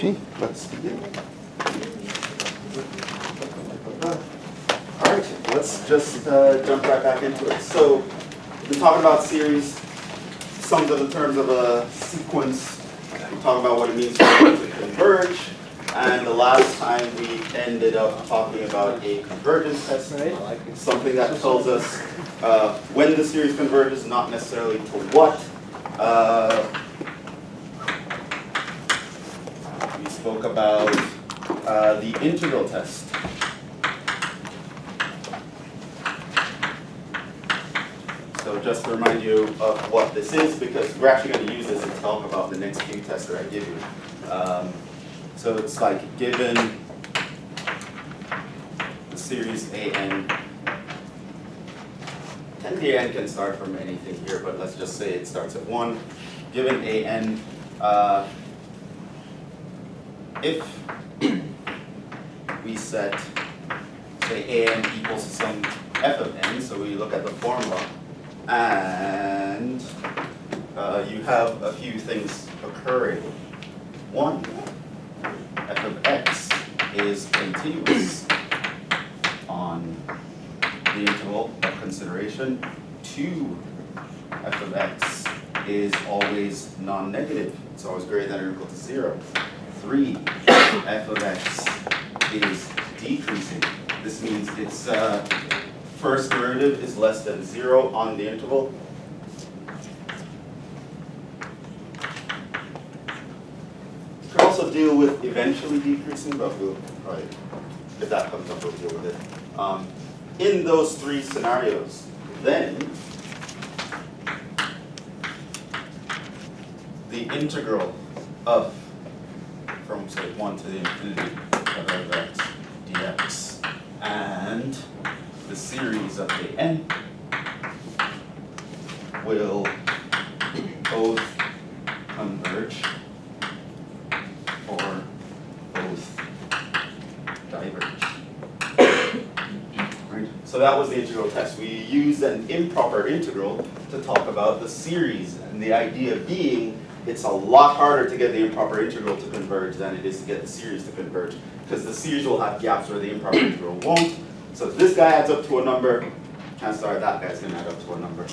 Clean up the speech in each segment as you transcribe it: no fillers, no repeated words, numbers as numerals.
Okay, let's begin. All right, let's just jump right back into it. So we're talking about series, some of the terms of a sequence. We're talking about what it means for it to converge. And the last time we ended up talking about a convergence test, something that tells us when the series converges, not necessarily to what. We spoke about the integral test. So just to remind you of what this is, because we're actually going to use this to talk about the next few tests that I give you. So it's like given the series AN, and the AN can start from anything here, but let's just say it starts at 1. Given AN, if we set, say, AN equals some f of n, so we look at the formula, and you have a few things occurring. 1, f of x is continuous on the interval of consideration. 2, f of x is always non-negative. It's always greater than or equal to 0. 3, f of x is decreasing. This means its first derivative is less than 0 on the interval. Could also deal with eventually decreasing, but we'll probably, if that comes up, we'll deal with it. In those 3 scenarios, then the integral of from say 1 to the infinity of f of x dx and the series of the n will both converge or both diverge. Right? So that was the integral test. We used an improper integral to talk about the series, and the idea being it's a lot harder to get the improper integral to converge than it is to get the series to converge, because the series will have gaps where the improper integral won't. So if this guy adds up to a number, chances are that guy's going to add up to a number.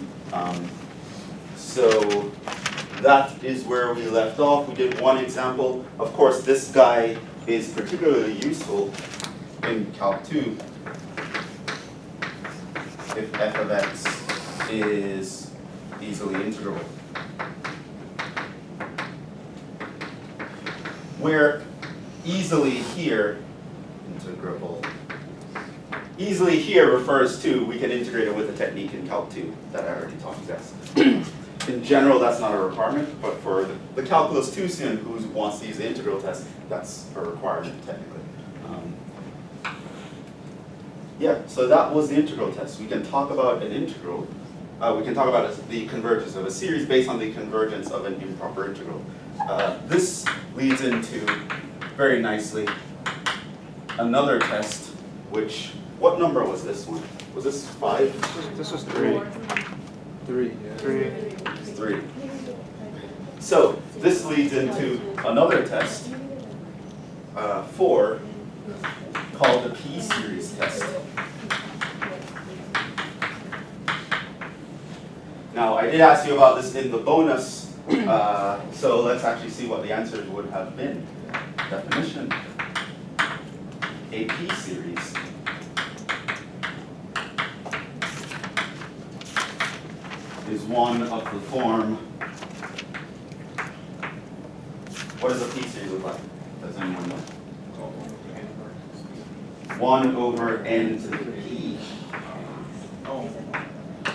So that is where we left off. We did one example. Of course, this guy is particularly useful in Calc 2 if f of x is easily integrable. Where easily here, integrable, easily here refers to we can integrate it with a technique in Calc 2 that I already taught you guys. In general, that's not a requirement, but for the Calculus 2 student who wants to use the integral test, that's a requirement technically. Yeah, so that was the integral test. We can talk about an integral. We can talk about the convergence of a series based on the convergence of an improper integral. This leads into, very nicely, another test, which, what number was this one? Was this 5? This was 3. 3, yeah. 3. So, this leads into another test, 4, called the P-series test. Now, I did ask you about this in the bonus, so let's actually see what the answers would have been. Definition. A P-series is one of the form. What does a P-series look like? Does anyone know? 1 over n to the p.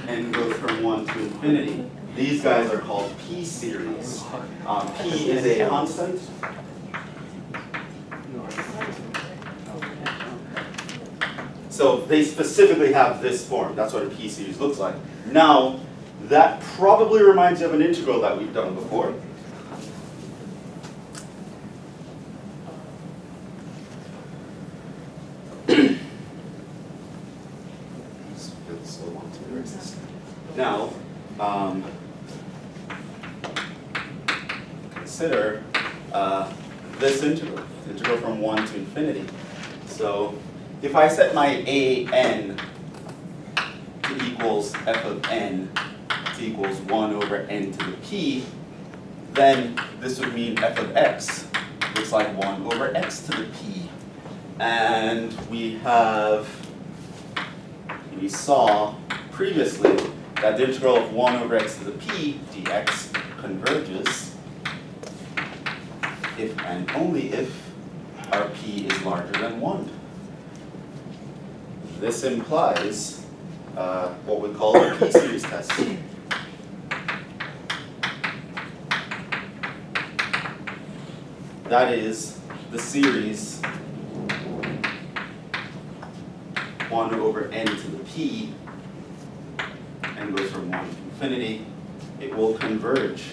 N goes from 1 to infinity. These guys are called P-series. P is a constant. So they specifically have this form. That's what a P-series looks like. Now, that probably reminds you of an integral that we've done before. Now, consider this integral, the integral from 1 to infinity. So if I set my a(n) to equals f of n to equals 1 over n to the p, then this would mean f of x looks like 1 over x to the p. And we saw previously that the integral of 1 over x to the p dx converges if and only if our p is larger than 1. This implies what we call the p-series test. That is the series 1 over n to the p, n goes from 1 to infinity. It will converge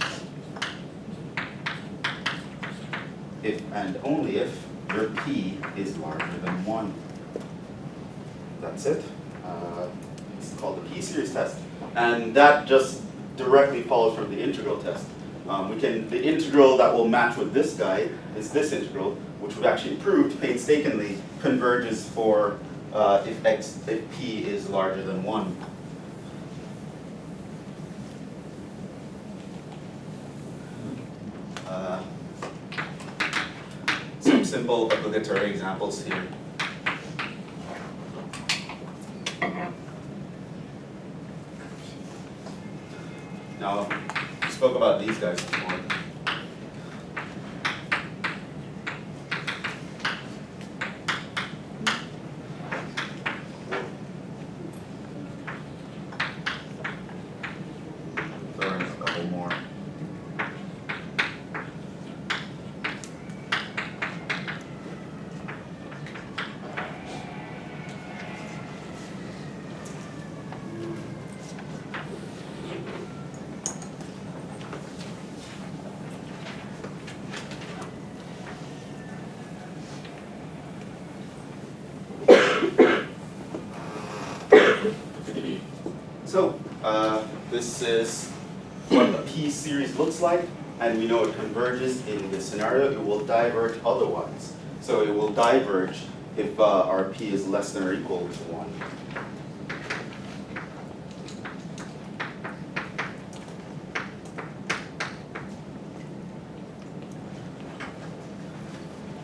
if and only if your p is larger than 1. That's it. It's called the p-series test. And that just directly follows from the integral test. The integral that will match with this guy is this integral, which we've actually proved painstakingly converges for if p is larger than 1. Some simple obligatory examples here. Now, we spoke about these guys before. Throw in a couple more. So, this is what the p-series looks like, and we know it converges in this scenario. It will diverge otherwise. So it will diverge if our p is less than or equal to 1.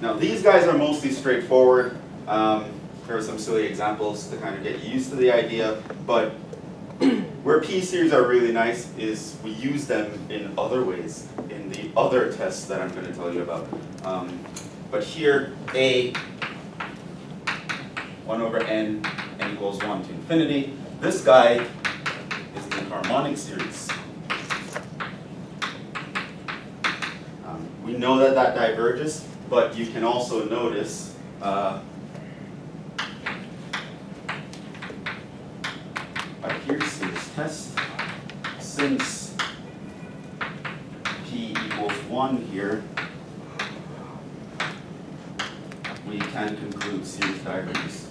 Now these guys are mostly straightforward. There are some silly examples to kind of get used to the idea, but where p-series are really nice is we use them in other ways, in the other tests that I'm going to tell you about. But here, a 1 over n equals 1 to infinity. This guy is the harmonic series. We know that that diverges, but you can also notice here's this test. Since p equals 1 here, we can conclude series divergence.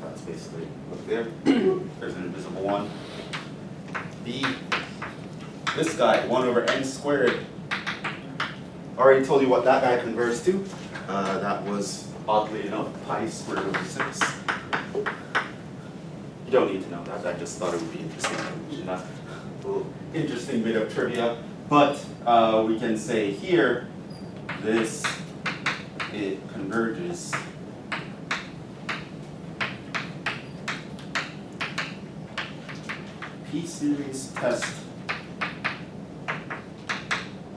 That's basically look there. There's an invisible one. B, this guy, 1 over n squared. Already told you what that guy converges to. That was, oddly enough, pi squared over 6. You don't need to know that. I just thought it would be interesting to mention that. A little interesting bit of trivia. But we can say here, it converges p-series test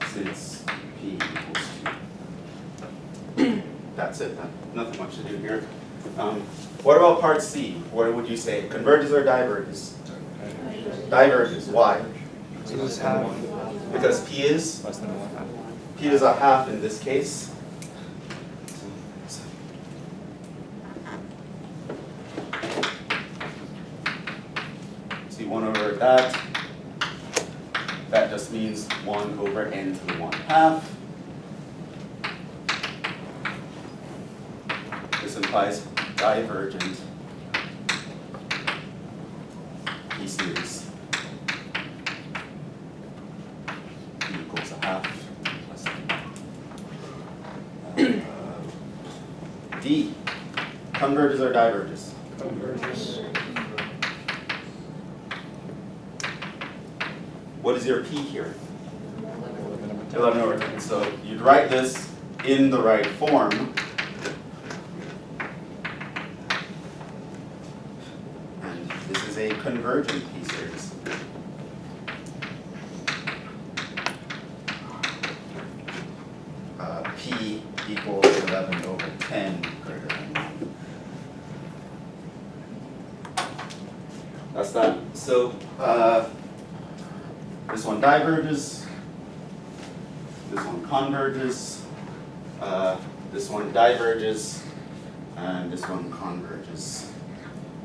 since p equals 2. That's it. Nothing much to do here. What about part C? What would you say? Converges or diverges? Diverges. Why? Because p is less than 1/2. P is a half in this case. See 1 over that. That just means 1 over n to the 1/2. This implies divergent series. P equals a half plus D. Converges or diverges? Converges. What is your P here? 11 over 10. So you'd write this in the right form. And this is a convergent P series. P equals 11 over 10 greater than 1. That's that. So this one diverges. This one converges, this one diverges, and this one converges.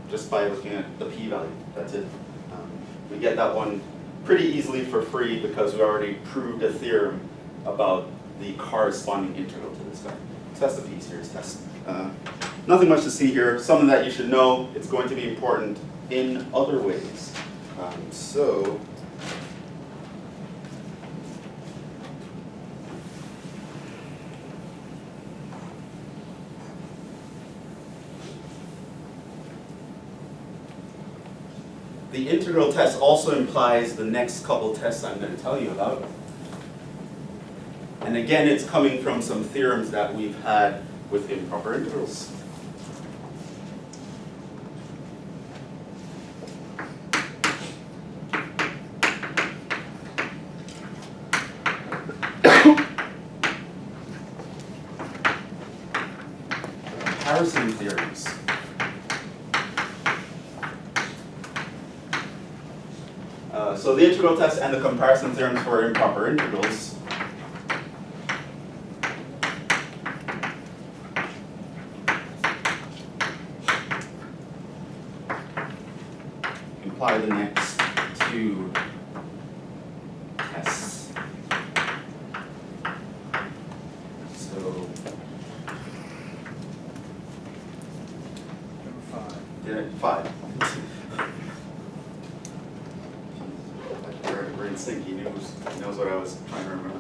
Just by looking at the p-value, that's it. We get that one pretty easily for free because we already proved a theorem about the corresponding integral to this guy. So that's the p-series test. Nothing much to see here. Something that you should know. It's going to be important in other ways. The integral test also implies the next couple tests I'm going to tell you about. And again, it's coming from some theorems that we've had with improper integrals. Comparison theorems. So the integral test and the comparison theorems for improper integrals imply the next two tests. So yeah, 5. He knows what I was trying to remember.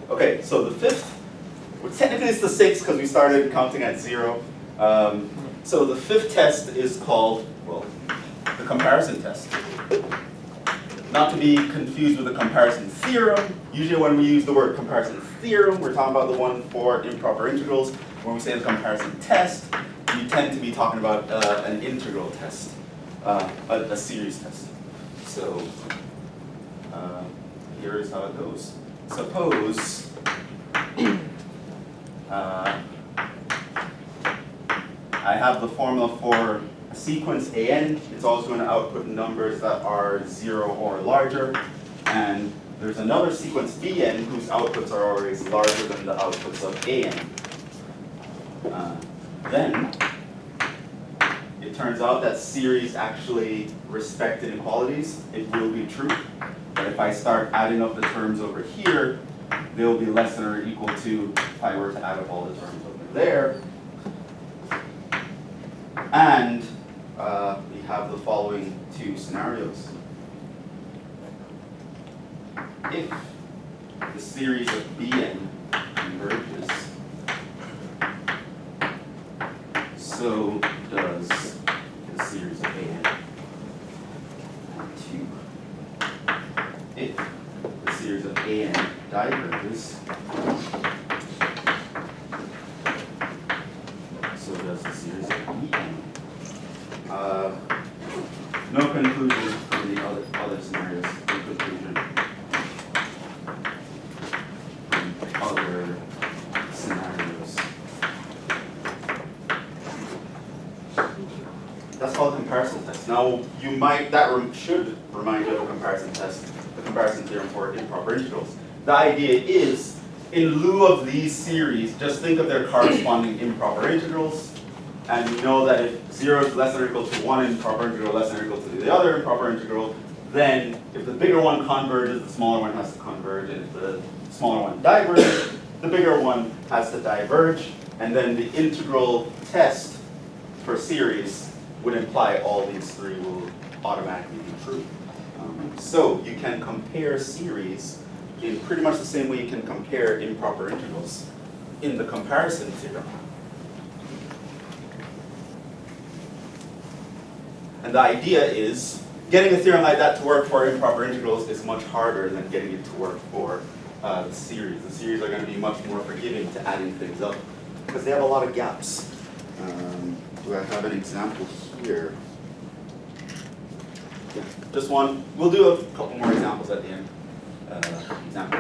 Okay, so the fifth, well, technically it's the 6th because we started counting at 0. So the fifth test is called, well, the comparison test. Not to be confused with the comparison theorem. Usually when we use the word comparison theorem, we're talking about the one for improper integrals. When we say the comparison test, we tend to be talking about an integral test, a series test. So here is how it goes. Suppose I have the formula for a sequence AN. It's always going to output numbers that are 0 or larger. And there's another sequence BN whose outputs are always larger than the outputs of AN. Then it turns out that series actually respect inequalities. It will be true. But if I start adding up the terms over here, they'll be less than or equal to if I were to add up all the terms over there. And we have the following two scenarios. If the series of Bn converges, so does the series of An. And 2. If the series of An diverges, so does the series of En. No conclusion from the other scenarios. No conclusion from other scenarios. That's called a comparison test. Now, you might, should remind you of a comparison test, the comparison theorem for improper integrals. The idea is, in lieu of these series, just think of their corresponding improper integrals, and you know that if 0 is less than or equal to one improper integral less than or equal to the other improper integral, then if the bigger one converges, the smaller one has to converge, and if the smaller one diverges, the bigger one has to diverge, and then the integral test for series would imply all these three will automatically be true. So you can compare series in pretty much the same way you can compare improper integrals in the comparison theorem. And the idea is, getting a theorem like that to work for improper integrals is much harder than getting it to work for the series. The series are going to be much more forgiving to adding things up because they have a lot of gaps. Do I have an example here? Yeah, just one. We'll do a couple more examples at the end. Example.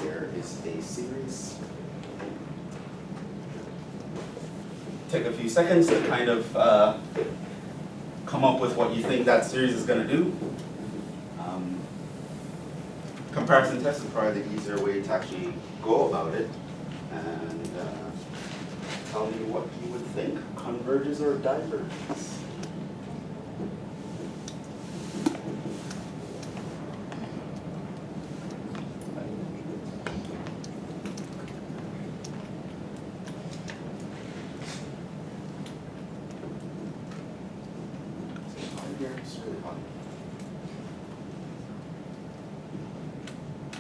There is a series. Take a few seconds to kind of come up with what you think that series is going to do. Comparison test is probably the easier way to actually go about it. And tell me what you would think. Converges or diverges?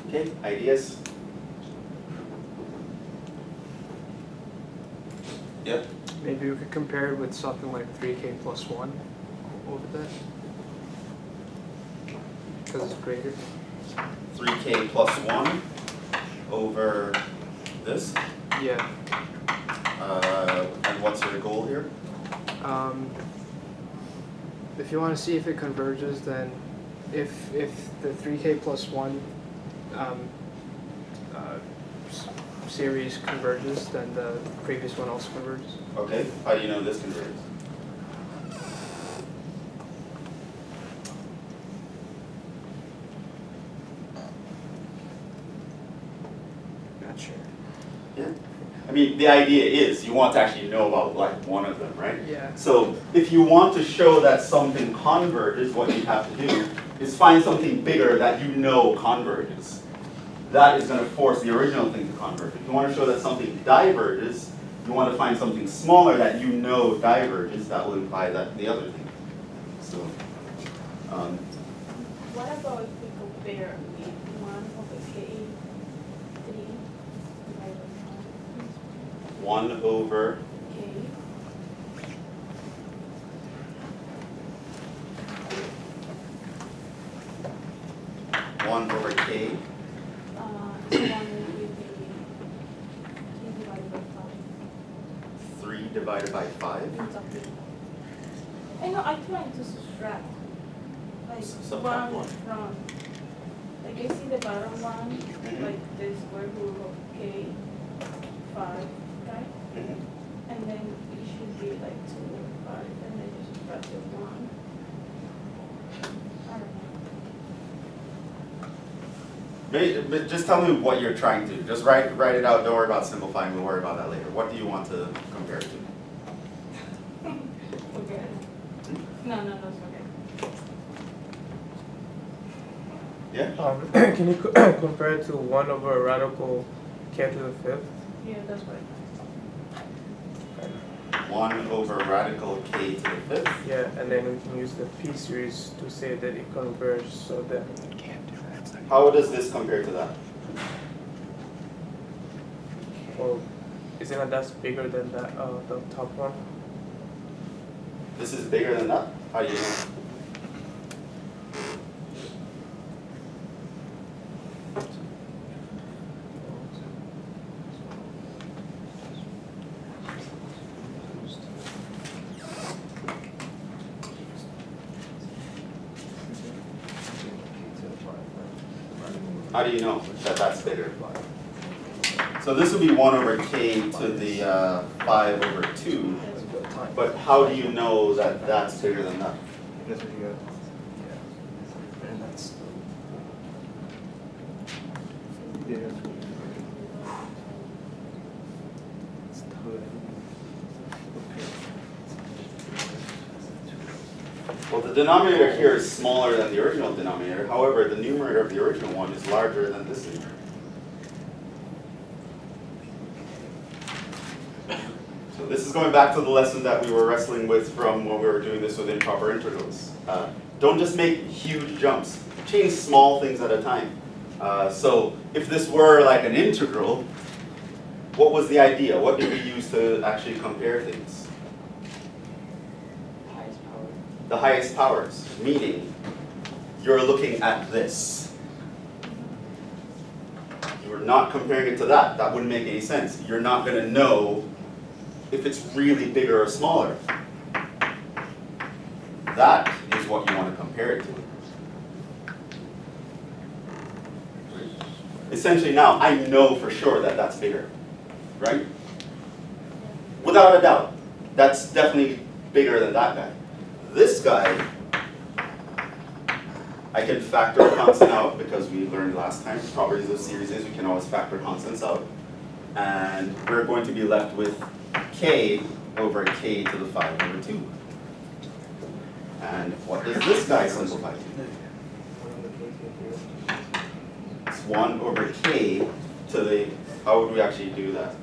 Okay, ideas? Yep. Maybe we could compare it with something like 3k plus 1 over that. Because it's greater. 3k plus 1 over this. Yeah. And what's your goal here? If you want to see if it converges, then if the 3k plus 1 series converges, then the previous one also converges. Okay, how do you know this converges? Not sure. Yeah. I mean, the idea is you want to actually know about like one of them, right? Yeah. So if you want to show that something converges, what you have to do is find something bigger that you know converges. That is going to force the original thing to converge. If you want to show that something diverges, you want to find something smaller that you know diverges. That will imply that the other thing. So, what about if we compare with 1 over k 3 divided by 1 over k 1 over k. this one will be 3 divided 3 divided by by 5. 5. Exactly. I know, I'm trying to subtract. Like Subtract 1 what? from, like I see the bottom one, like the square root of k 5, right? And then it should be like 2 over 5, and then you subtract the 1. I don't know. But just tell me what you're trying to. Just write it out. Don't worry about simplifying. We'll worry about that later. What do you want to compare it to? Okay. No, it's okay. Yeah? Can you compare it to 1 over radical k to the 5th? Yeah, that's what 1 over radical k to the 5th. Yeah, and then we can use the p series to say that it converges, so then How does this compare to that? well, isn't that bigger than that the top one? This is bigger than that? How do you know? How do you know that that's bigger? So this would be 1 over k to the 5 over 2. But how do you know that that's bigger than that? That's what you got. And that's. Yeah, that's what you got. Well, the denominator here is smaller than the original denominator. However, the numerator of the original one is larger than this numerator. So this is going back to the lesson that we were wrestling with from when we were doing this with improper integrals. Don't just make huge jumps. Change small things at a time. So if this were like an integral, what was the idea? What did we use to actually compare things? Highest power. The highest powers, meaning you're looking at this. You're not comparing it to that. That wouldn't make any sense. You're not going to know if it's really bigger or smaller. That is what you want to compare it to. Essentially now, I know for sure that that's bigger, right? Without a doubt, that's definitely bigger than that guy. This guy, I can factor a constant out because we learned last time, properties of series is we can always factor constants out. And we're going to be left with k over k to the 5 over 2. And what does this guy simplify to? It's 1 over k to the, how would we actually do that?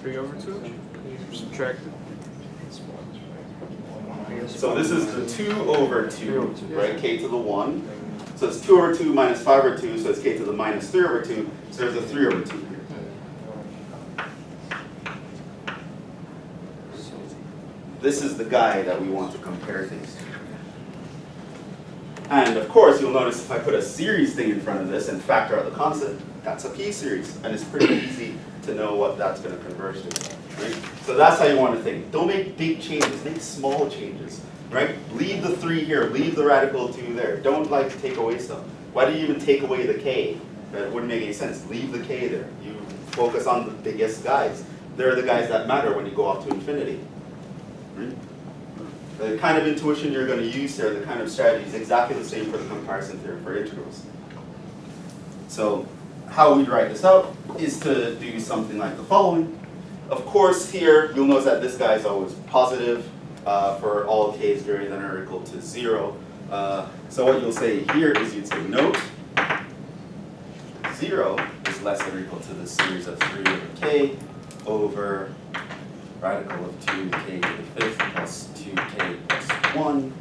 3 over 2? You subtract it. So this is the 2 over 2, right? K to the 1. So it's 2 over 2 minus 5 over 2, so it's k to the minus 3 over 2. So there's a 3 over 2 here. This is the guy that we want to compare things to. And of course, you'll notice if I put a series thing in front of this and factor out the constant, that's a p series. And it's pretty easy to know what that's going to converge to. Right? So that's how you want to think. Don't make big changes, make small changes. Right? Leave the 3 here, leave the radical 2 there. Don't like take away stuff. Why do you even take away the k? That wouldn't make any sense. Leave the k there. You focus on the biggest guys. They're the guys that matter when you go off to infinity. Right? The kind of intuition you're going to use there, the kind of strategy is exactly the same for the comparison theorem for integrals. So how we'd write this out is to do something like the following. Of course, here you'll notice that this guy is always positive for all k's greater than or equal to 0. So what you'll say here is you'd say note 0 is less than or equal to the series of 3 over k over radical of 2k to the 5th plus 2k plus 1.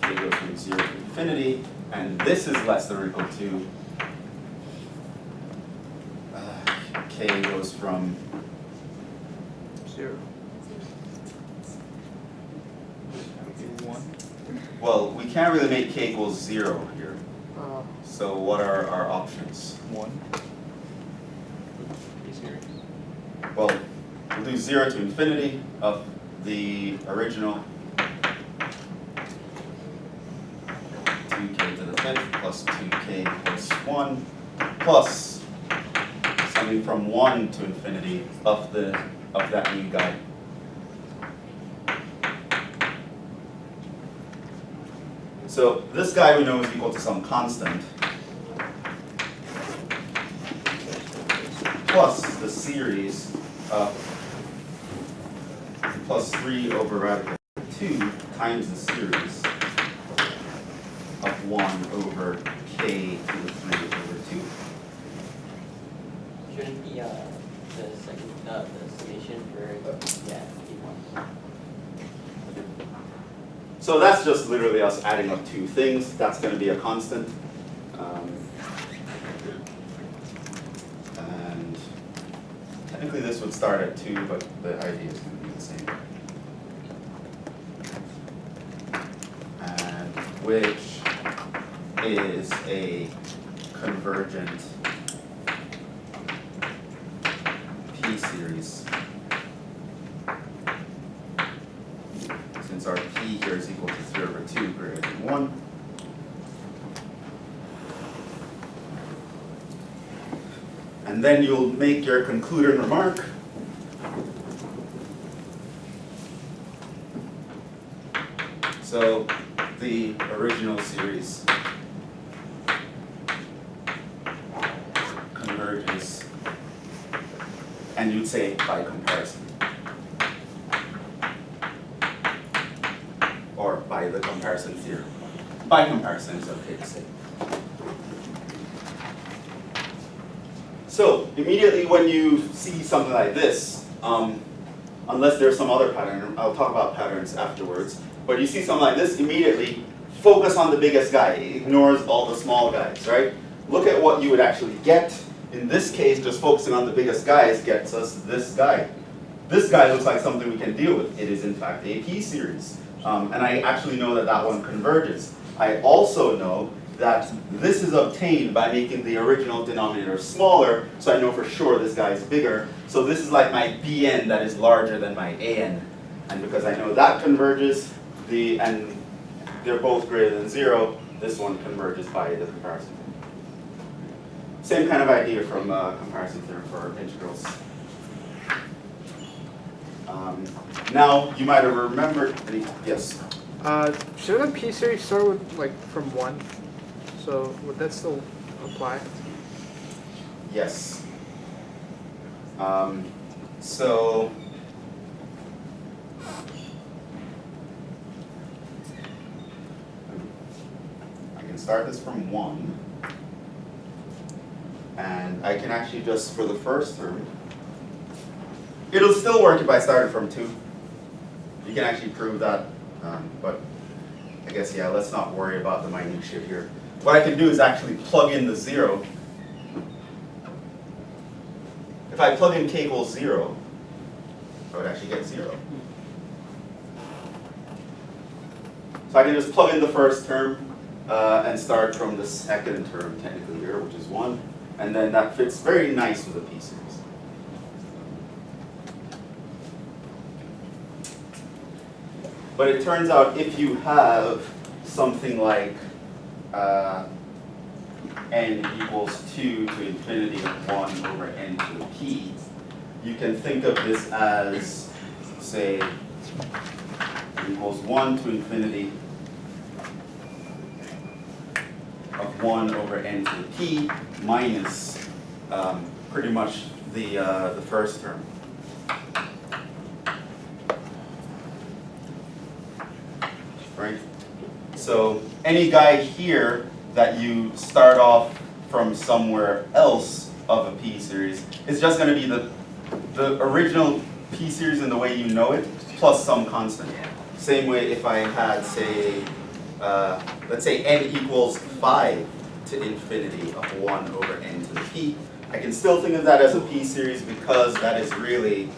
K goes from 0 to infinity, and this is less than or equal to k goes from 0. 1. Well, we can't really make k equals 0 here. So what are our options? 1. Series. Well, we'll do 0 to infinity of the original 2k to the 5th plus 2k plus 1 plus something from 1 to infinity of that new guy. So this guy we know is equal to some constant plus the series of plus 3 over radical 2 times the series of 1 over k to the 3 over 2. Shouldn't be the second the summation for P1. So that's just literally us adding up 2 things. That's going to be a constant. And technically this would start at 2, but the idea is going to be the same. And which is a convergent P-series. Since our P here is equal to 3 over 2 greater than 1. And then you'll make your concluding remark. So the original series converges, and you'd say by comparison. by the comparison theorem. By comparison is okay to say. So immediately when you see something like this, unless there's some other pattern, I'll talk about patterns afterwards, but you see something like this, immediately focus on the biggest guy. It ignores all the small guys, right? Look at what you would actually get. In this case, just focusing on the biggest guys gets us this guy. This guy looks like something we can deal with. It is in fact a p-series. And I actually know that that one converges. I also know that this is obtained by making the original denominator smaller, so I know for sure this guy is bigger. So this is like my bn that is larger than my an. And because I know that converges, and they're both greater than 0, this one converges by the comparison theorem. Same kind of idea from comparison theorem for integrals. Now, you might have remembered, yes? Shouldn't a p-series start with, like, from 1? So would that still apply? Yes. So I can start this from 1, and I can actually just, for the first term, it'll still work if I started from 2. You can actually prove that, but I guess, yeah, let's not worry about the minutiae here. What I can do is actually plug in the 0. If I plug in k equals 0, I would actually get 0. So I can just plug in the first term and start from the second term technically here, which is 1. And then that fits very nice with a p-series. But it turns out if you have something like n equals 2 to infinity of 1 over n to the p, you can think of this as, say, equals 1 to infinity of 1 over n to the p minus pretty much the first term. Right? So any guy here that you start off from somewhere else of a p-series is just going to be the original p-series in the way you know it, plus some constant. Same way if I had, say, let's say n equals 5 to infinity of 1 over n to the p, I can still think of that as a p-series because that is really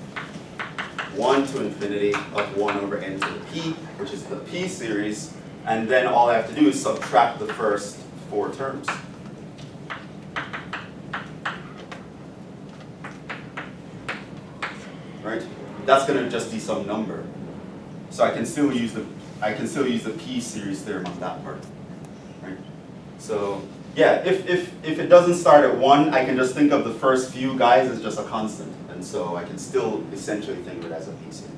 1 to infinity of 1 over n to the p, which is the p-series, and then all I have to do is subtract the first 4 terms. Right? That's going to just be some number. So I can still use the p-series theorem on that part. Right? So yeah, if it doesn't start at 1, I can just think of the first few guys as just a constant. And so I can still essentially think of it as a p-series.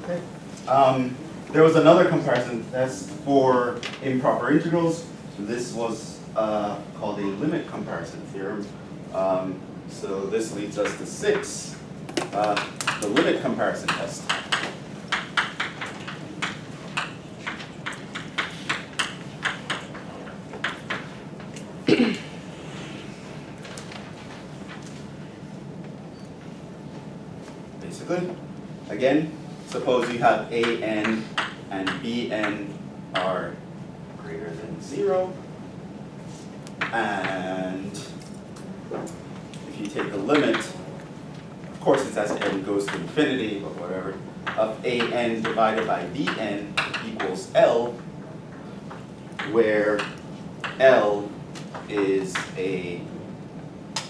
Okay. There was another comparison test for improper integrals. This was called a limit comparison theorem. So this leads us to 6, the limit comparison test. Basically, again, suppose you have an and bn are greater than 0, and if you take a limit, of course it's as n goes to infinity, but whatever, of an divided by bn equals L, where L is a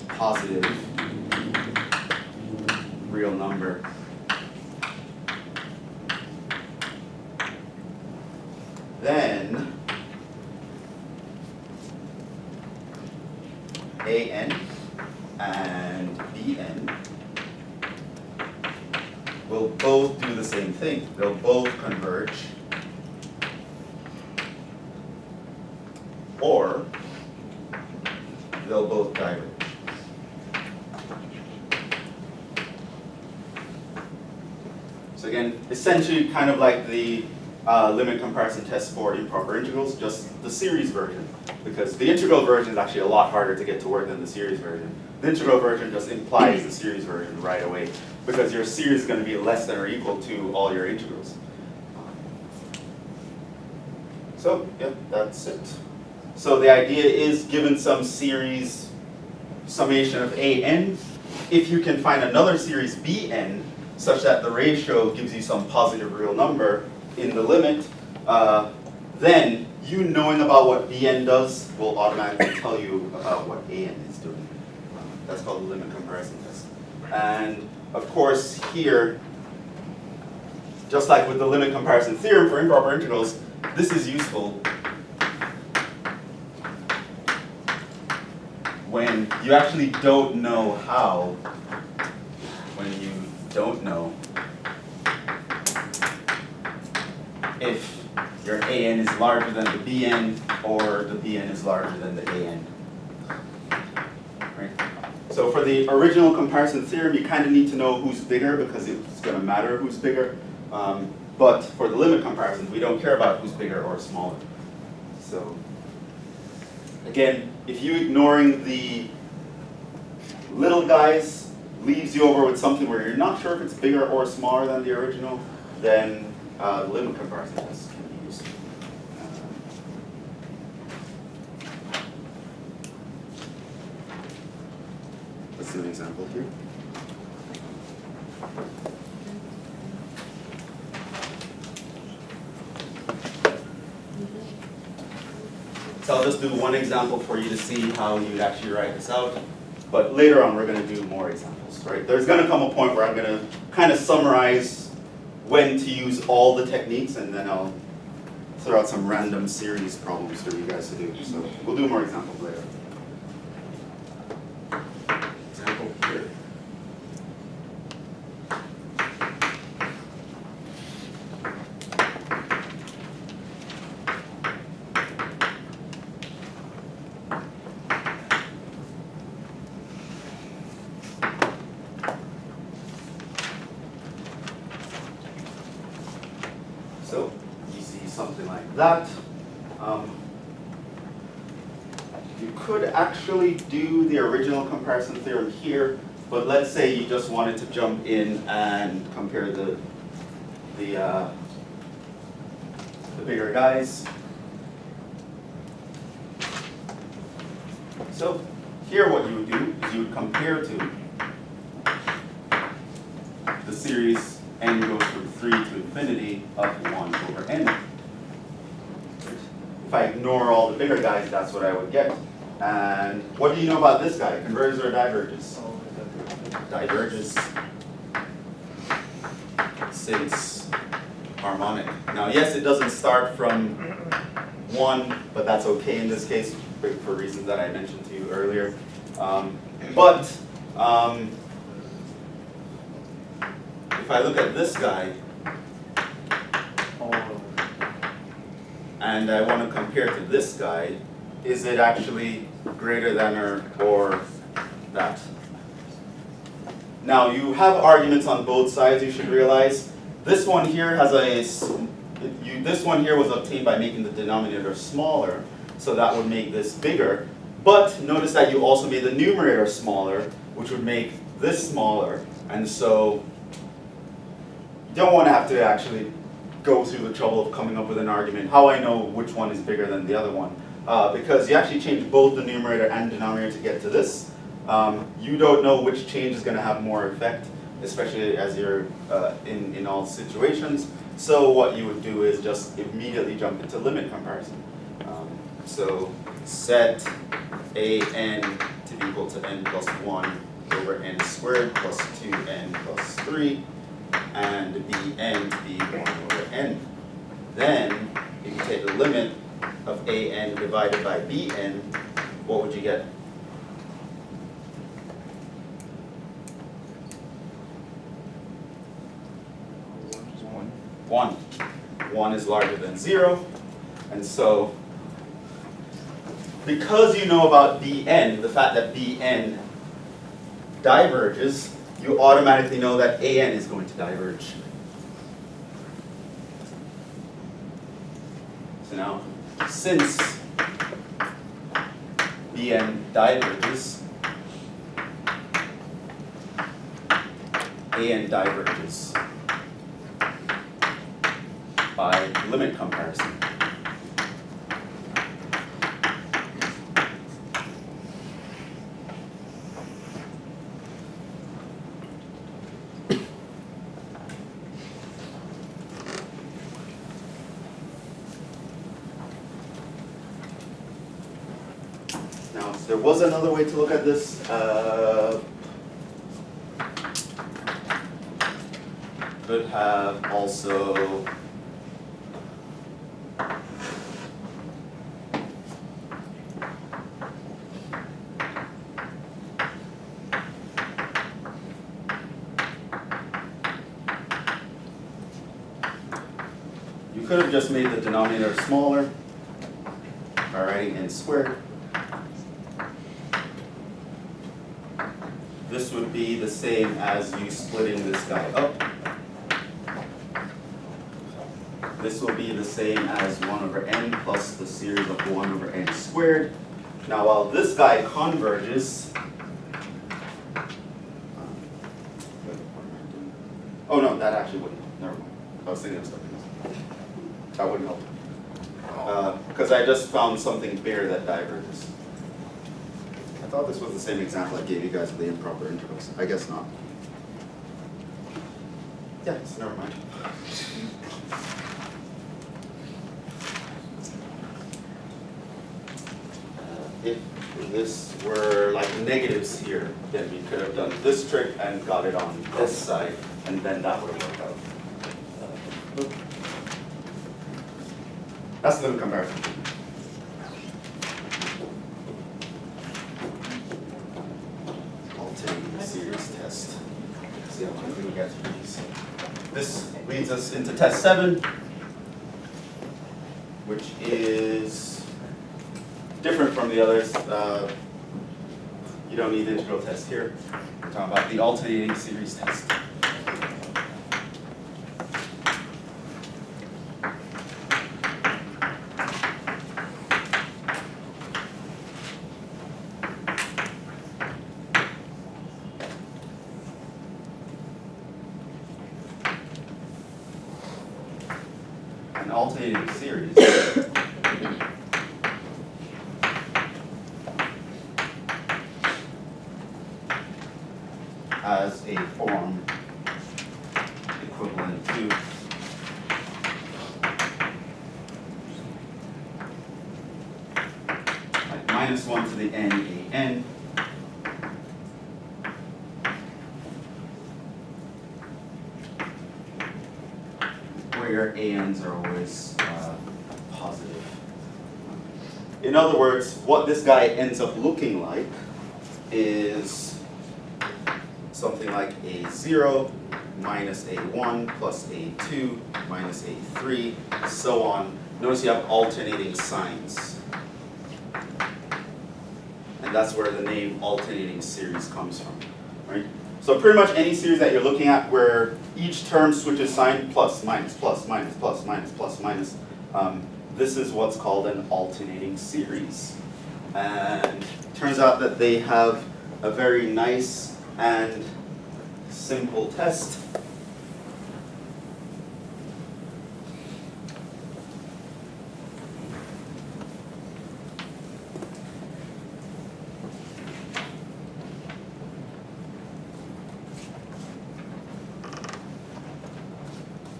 positive real number. Then an and bn will both do the same thing. They'll both converge diverge. So again, essentially kind of like the limit comparison test for improper integrals, just the series version. Because the integral version is actually a lot harder to get to work than the series version. The integral version just implies the series version right away, because your series is going to be less than or equal to all your integrals. So, yeah, that's it. So the idea is, given some series summation of an, if you can find another series bn, such that the ratio gives you some positive real number in the limit, then you knowing about what bn does will automatically tell you about what an is doing. That's called the limit comparison test. And of course here, just like with the limit comparison theorem for improper integrals, this is useful when you actually don't know how, when you don't know if your an is larger than the bn or the bn is larger than the an. Right? So for the original comparison theorem, you kind of need to know who's bigger because it's going to matter who's bigger. But for the limit comparisons, we don't care about who's bigger or smaller. So again, if you ignoring the little guys leaves you over with something where you're not sure if it's bigger or smaller than the original, then the limit comparison test can be used. Let's do an example here. So I'll just do one example for you to see how you'd actually write this out. But later on, we're going to do more examples, right? There's going to come a point where I'm going to kind of summarize when to use all the techniques, and then I'll throw out some random series problems for you guys to do. So we'll do more examples later. Example here. So you see something like that. You could actually do the original comparison theorem here, but let's say you just wanted to jump in and compare the bigger guys. So here what you would do is you would compare to the series n goes from 3 to infinity of 1 over n. If I ignore all the bigger guys, that's what I would get. And what do you know about this guy? Converges or diverges? Diverges. Since harmonic. Now yes, it doesn't start from 1, but that's okay in this case for reasons that I mentioned to you earlier. If I look at this guy, and I want to compare to this guy, is it actually greater than or that? Now you have arguments on both sides, you should realize. This one here has this one here was obtained by making the denominator smaller, so that would make this bigger. But notice that you also made the numerator smaller, which would make this smaller, and so you don't want to have to actually go through the trouble of coming up with an argument. How I know which one is bigger than the other one? Because you actually change both the numerator and denominator to get to this. You don't know which change is going to have more effect, especially as you're in all situations. So what you would do is just immediately jump into limit comparison. So set an to be equal to n plus 1 over n squared plus 2n plus 3, and bn to be 1 over n. Then, if you take the limit of an divided by bn, what would you get? One. 1 is larger than 0, and so because you know about Bn, the fact that Bn diverges, you automatically know that An is going to diverge. So now, since Bn diverges, An diverges by limit comparison. Now, there was another way to look at this. Could have also you could have just made the denominator smaller by writing n squared. This would be the same as you splitting this guy up. This will be the same as 1 over n plus the series of 1 over n squared. Now while this guy converges, oh no, that actually wouldn't help. Never mind. I was thinking of something else. That wouldn't help. Because I just found something bigger that diverges. I thought this was the same example I gave you guys with the improper integrals. I guess not. Yeah, so never mind. If this were like negatives here, then we could have done this trick and got it on this side, and then that would have worked out. That's the comparison. Alternating series test. See how quickly we get through these. This leads us into test 7, which is different from the others. You don't need the integral test here. We're talking about the alternating series test. An alternating series has a form equivalent to like -1 to the n a n where an's are always positive. In other words, what this guy ends up looking like is something like a0 minus a1 plus a2 minus a3, so on. Notice you have alternating signs. And that's where the name alternating series comes from, right? So pretty much any series that you're looking at where each term switches sign, plus, minus, plus, minus, plus, minus, plus, minus, this is what's called an alternating series. And turns out that they have a very nice and simple test.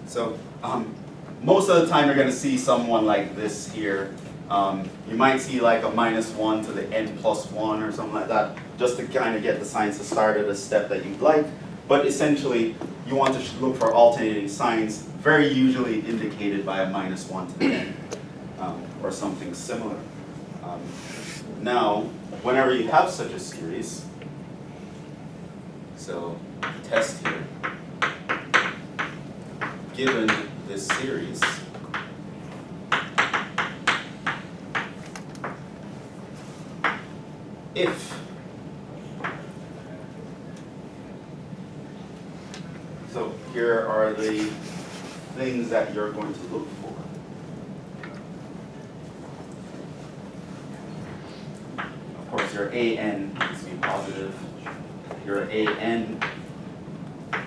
So most of the time you're going to see someone like this here. You might see like a -1 to the n plus 1 or something like that, just to kind of get the signs to start at a step that you'd like. But essentially, you want to look for alternating signs, very usually indicated by a -1 to the n, or something similar. Now, whenever you have such a series, so test here, given this series, if. So here are the things that you're going to look for. Of course, your AN needs to be positive. Your AN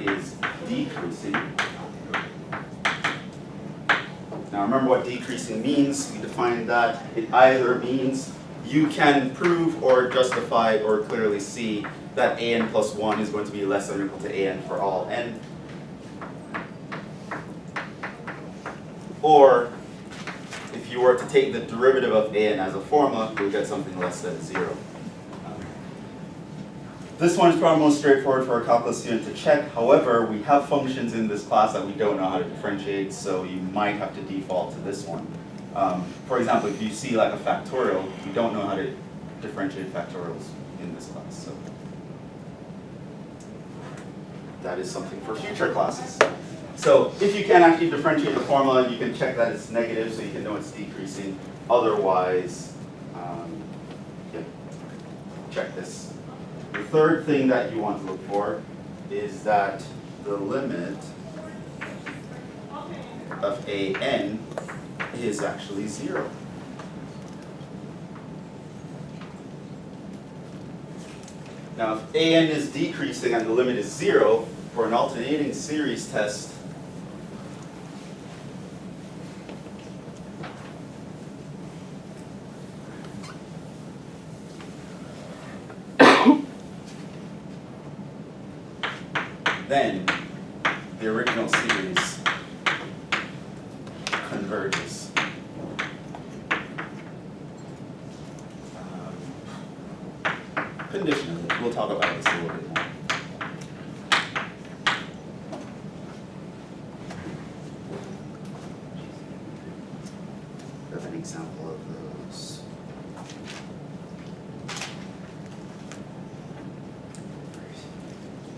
is decreasing. Now remember what decreasing means. We defined that. It either means you can prove or justify or clearly see that AN plus 1 is going to be less than or equal to AN for all n. Or if you were to take the derivative of AN as a formula, you'll get something less than 0. This one is probably most straightforward for a calculus student to check. However, we have functions in this class that we don't know how to differentiate, so you might have to default to this one. For example, if you see like a factorial, you don't know how to differentiate factorials in this class. So that is something for future classes. So if you can actually differentiate the formula, you can check that it's negative, so you can know it's decreasing. Otherwise, yeah, check this. The third thing that you want to look for is that the limit of AN is actually 0. Now if AN is decreasing and the limit is 0, for an alternating series test, then the original series converges. Conditionally, we'll talk about this a little bit more. Have an example of those.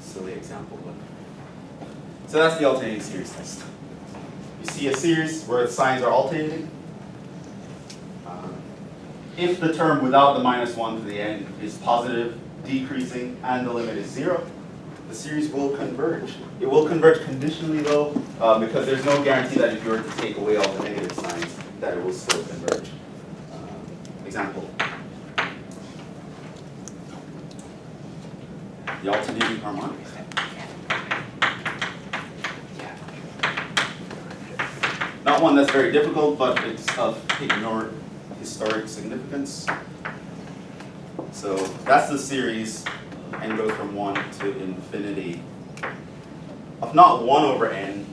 Silly example, but so that's the alternating series test. You see a series where the signs are alternating. If the term without the minus 1 to the end is positive, decreasing, and the limit is 0, the series will converge. It will converge conditionally though, because there's no guarantee that if you were to take away all the negative signs, that it will still converge. Example. The alternating harmonics. Not one that's very difficult, but it's of historic significance. So that's the series, n goes from 1 to infinity of not 1 over n,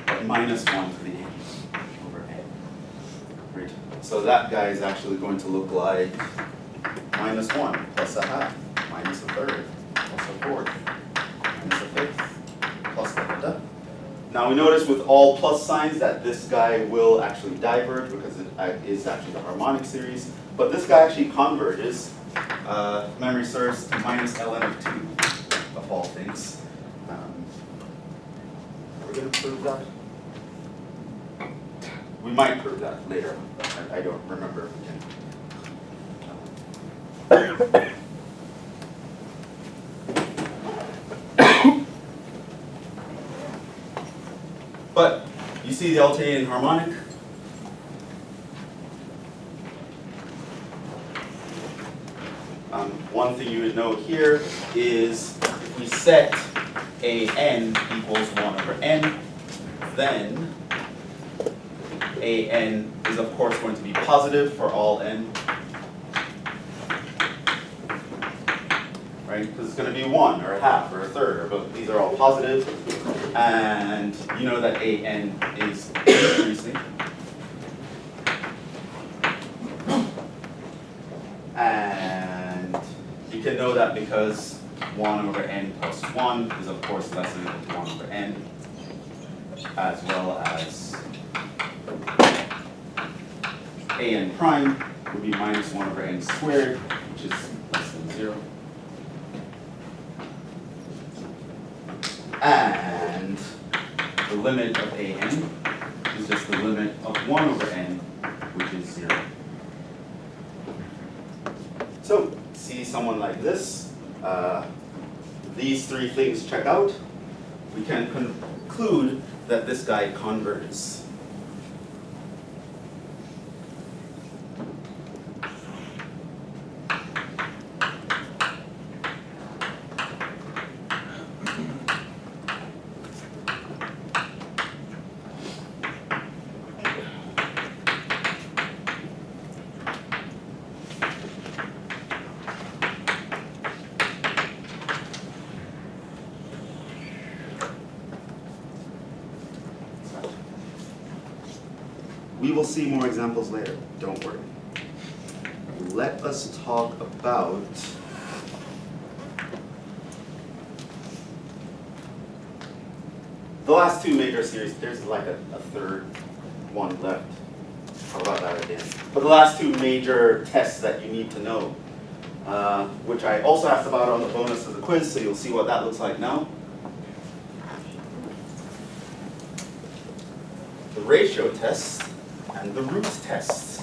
but minus 1 to the n over n. Right. So that guy is actually going to look like minus 1 plus a half, minus a third, plus a fourth, minus a fifth, plus da da da. Now we notice with all plus signs that this guy will actually diverge because it is actually the harmonic series, but this guy actually converges, memory serves, to minus ln of 2 of all things. Are we going to prove that? We might prove that later. I don't remember if we can. But you see the alternating harmonic. One thing you would note here is if we set AN equals 1 over n, then AN is of course going to be positive for all n. Right? Because it's going to be 1 or a half or a third, but these are all positive. And you know that AN is decreasing. And you can know that because 1 over n plus 1 is of course less than or equal to 1 over n, as well as AN prime would be minus 1 over n squared, which is less than 0. And the limit of AN is just the limit of 1 over n, which is 0. So see someone like this, these three things check out, we can conclude that this guy converges. We will see more examples later, don't worry. Let us talk about the last two major series. There's like a third one left. Talk about that again. But the last two major tests that you need to know, which I also asked about on the bonus of the quiz, so you'll see what that looks like now. The ratio test and the roots test.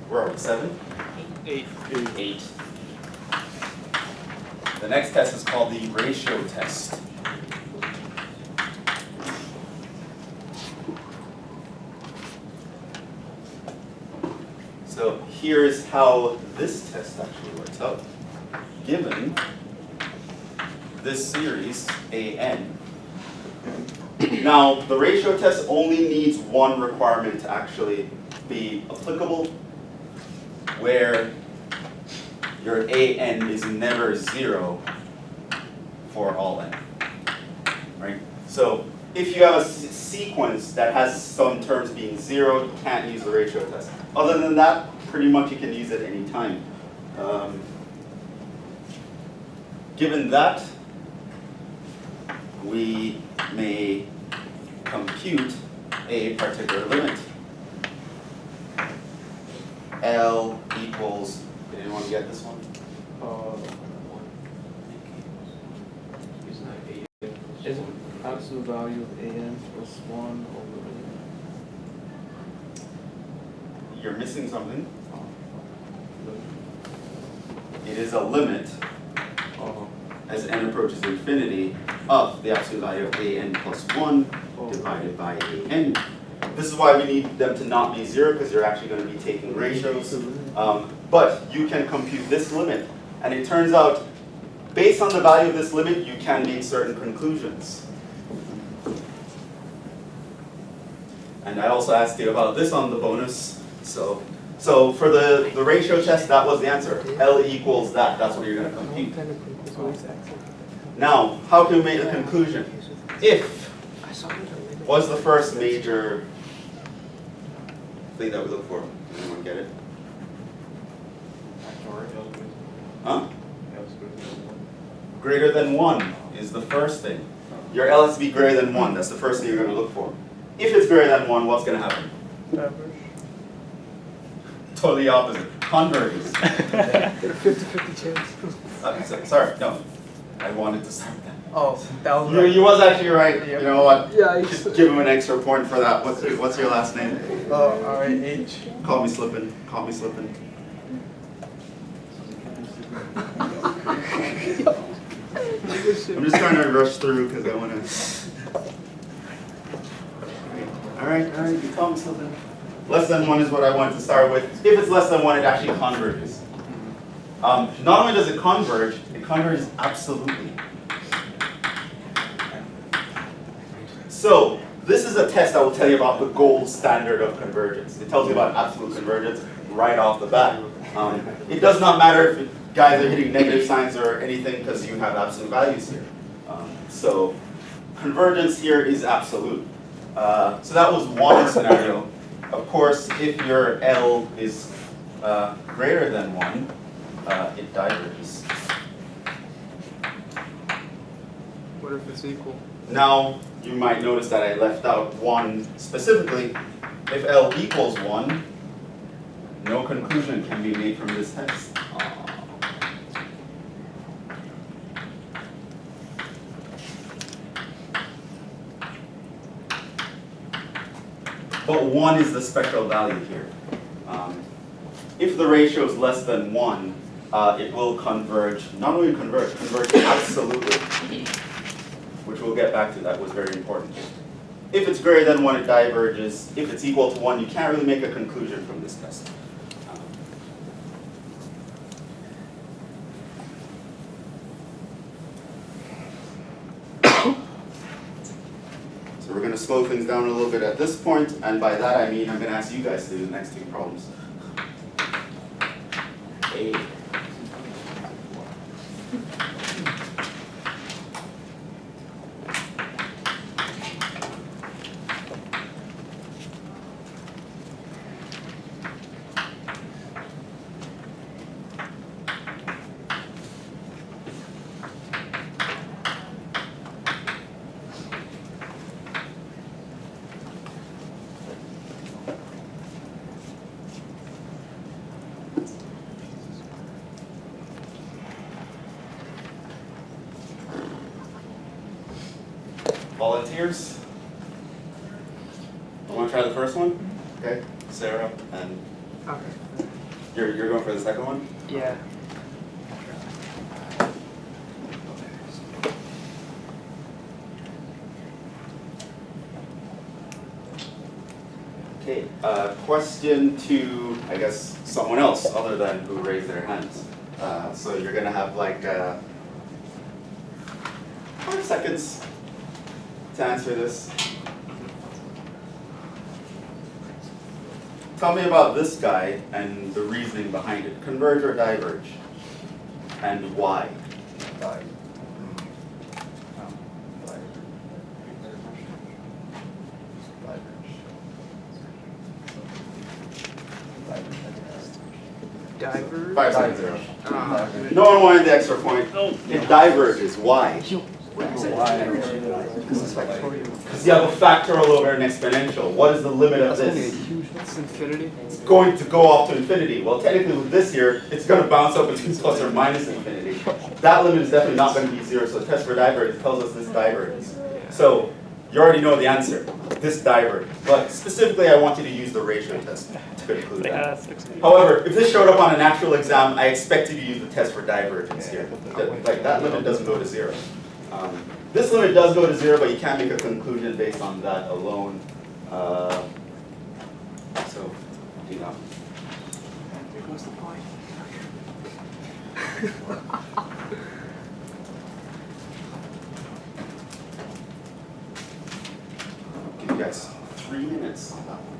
Where are we? 7? 8. 8. The next test is called the ratio test. So here's how this test actually works out. Given this series, AN. Now, the ratio test only needs one requirement to actually be applicable, where your AN is never 0 for all n, right? So if you have a sequence that has some terms being 0, you can't use the ratio test. Other than that, pretty much you can use it any time. Given that, we may compute a particular limit. L equals, did anyone get this one? Is absolute value of an plus 1 over You're missing something. It is a limit as n approaches infinity of the absolute value of an plus 1 divided by an. This is why we need them to not be 0, because you're actually going to be taking ratios. But you can compute this limit. And it turns out, based on the value of this limit, you can make certain conclusions. And I also asked you about this on the bonus. So for the ratio test, that was the answer. L equals that. That's what you're going to compute. Now, how can we make the conclusion? If was the first major thing that we look for. Does anyone get it? Huh? Greater than 1 is the first thing. Your L has to be greater than 1. That's the first thing you're going to look for. If it's greater than 1, what's going to happen? Converge. Totally opposite. Converges. Get a 50-50 chance. Sorry, no. I wanted to start that. Oh, that was You was actually right. You know what? Yeah, Just give him an extra point for that. What's your last name? RH. Call me slipping. Call me slipping. I'm just trying to rush through because I want to. All right. You call me slipping. Less than 1 is what I wanted to start with. If it's less than 1, it actually converges. Not only does it converges absolutely. So this is a test that will tell you about the gold standard of convergence. It tells you about absolute convergence right off the bat. It does not matter if guys are hitting negative signs or anything because you have absolute values here. So convergence here is absolute. So that was one scenario. Of course, if your L is greater than 1, it diverges. What if it's equal? Now, you might notice that I left out 1 specifically. If L equals 1, no conclusion can be made from this test. but 1 is the spectral value here. If the ratio is less than 1, it will converge, not only converge absolutely, which we'll get back to. That was very important. If it's greater than 1, it diverges. If it's equal to 1, you can't really make a conclusion from this test. So we're going to slow things down a little bit at this point, and by that I mean I'm going to ask you guys to do the next 2 problems. A. Volunteers? You want to try the first one? Okay, Sarah, and Okay. you're going for the second one? Yeah. Okay, question to, I guess, someone else other than who raised their hands. So you're going to have like 5 seconds to answer this. Tell me about this guy and the reasoning behind it. Converge or diverge? And why? Diverge. Diverge? 5 seconds. Ah. No one wanted the extra point. It diverges. Why? Because you have a factorial over an exponential. What is the limit of this? It's infinity. It's going to go off to infinity. Well, technically with this here, it's going to bounce up between plus or minus infinity. That limit is definitely not going to be 0, so the test for divergence tells us this diverges. So you already know the answer. This diverges. But specifically, I want you to use the ratio test to conclude that. However, if this showed up on an actual exam, I expect you to use the test for divergence here. Like that limit doesn't go to 0. This limit does go to 0, but you can't make a conclusion based on that alone. So, do that. There goes the point. Give you guys 3 minutes on that one.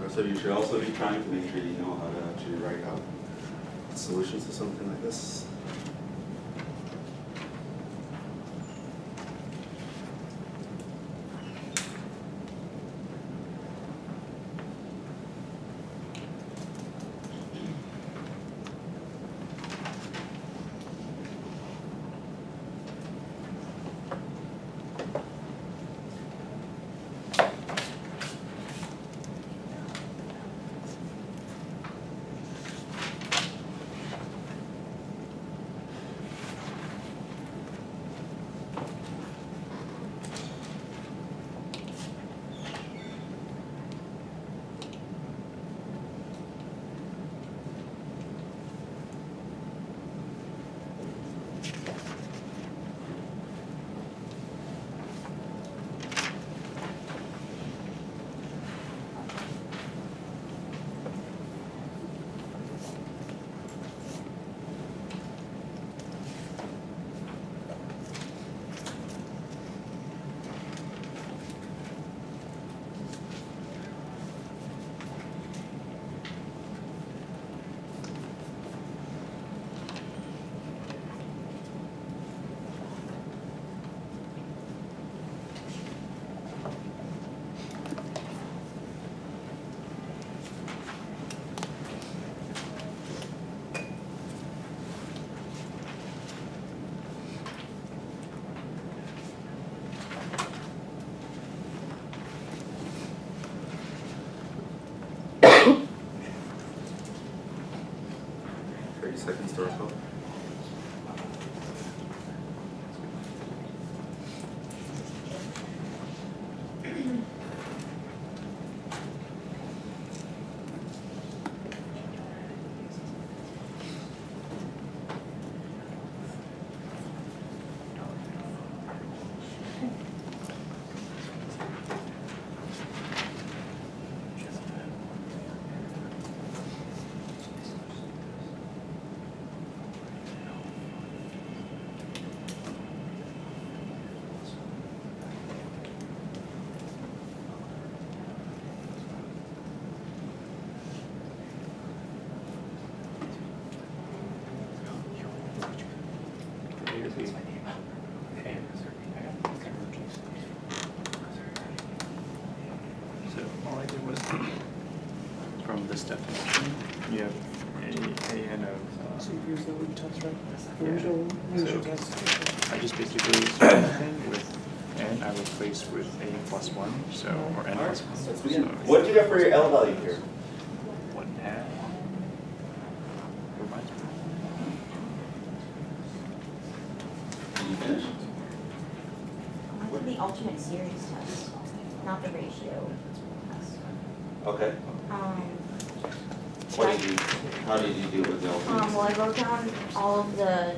So you should also be trying to make sure you know how to actually write out solutions to something like this. Seconds to recall. So all I did was from this definition, you have a n of So you use the root test, right? Yeah. Usual So- test. I just basically same thing with n I replace with a plus 1, so or n plus 1. Let's So begin. What did you get for your L value here? 1/2. Reminds me. Did you finish? I did the alternate series test, not the ratio test. Okay. How did you do with the alternates? Well, I wrote down all of the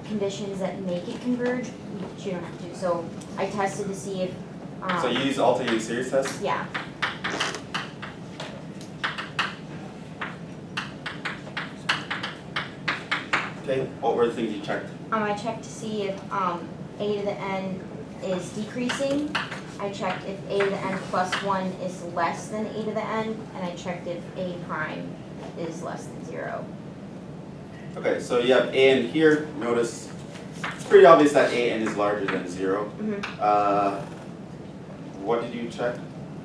conditions that make it converge, which you don't have to, so I tested to see if, So you use alternating series test? yeah, Okay, what were the things you checked? I checked to see if, a to the n is decreasing. I checked if a to the n plus 1 is less than a to the n, and I checked if a prime is less than 0. Okay, so you have a n here, notice it's pretty obvious that a n is larger than 0. What did you check?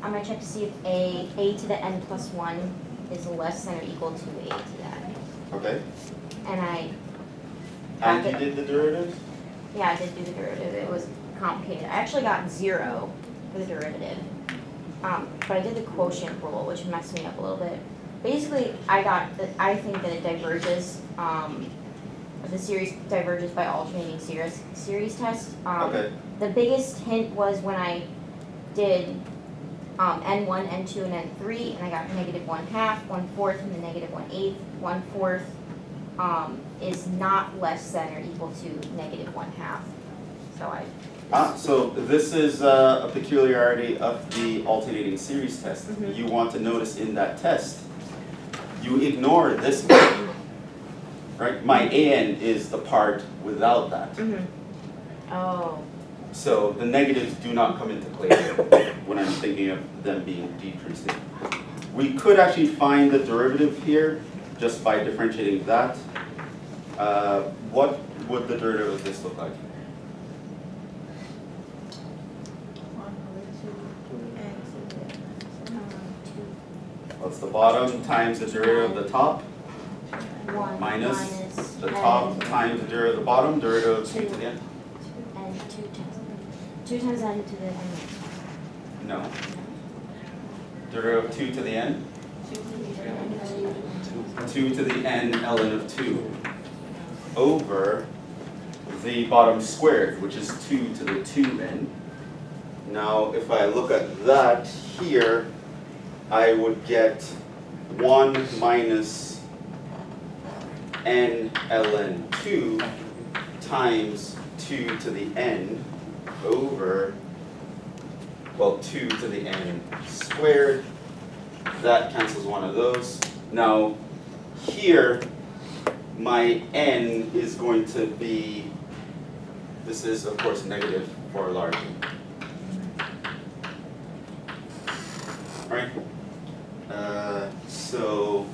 I'm gonna check to see if a to the n plus 1 is less than or equal to a to the n. Okay, And I, and you did the derivatives? yeah, I did do the derivative, it was complicated. I actually got 0 for the derivative. But I did the quotient rule, which messed me up a little bit. Basically, I think that it diverges, the series diverges by alternating series test. Okay, The biggest hint was when I did n1, n2, and n3, and I got negative 1/2, 1/4, and the negative 1/8. 1/4 is not less than or equal to negative 1/2. So so this is a peculiarity of the alternating series test. Mhm. You want to notice in that test, you ignore this part, right? My an is the part without that. Oh, So the negatives do not come into play when I'm thinking of them being decreasing. We could actually find the derivative here, just by differentiating that, what would the derivative of this look like? 1 over 2 and What's the bottom times the derivative of the top? 1 Minus the n top times the derivative of the bottom, derivative of 2 to the n? and 2 times n to the n. No. Derivative of 2 to the n? 2 to the n ln of 2 over the bottom squared, which is 2 to the 2n. Now, if I look at that here, I would get 1 minus n ln 2 times 2 to the n over, well, 2 to the n squared. That cancels one of those. Now, here, my n is going to be, this is, of course, negative for a large n. Right? So,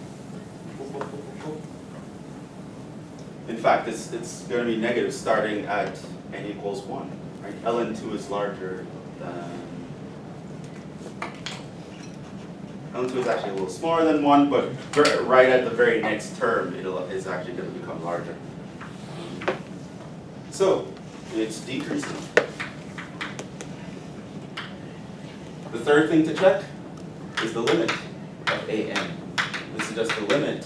in fact, it's going to be negative starting at n equals 1. Right? ln 2 is larger than, ln 2 is actually a little smaller than 1, but right at the very next term, it's actually going to become larger. So, it's decreasing. The third thing to check is the limit of an. This is just the limit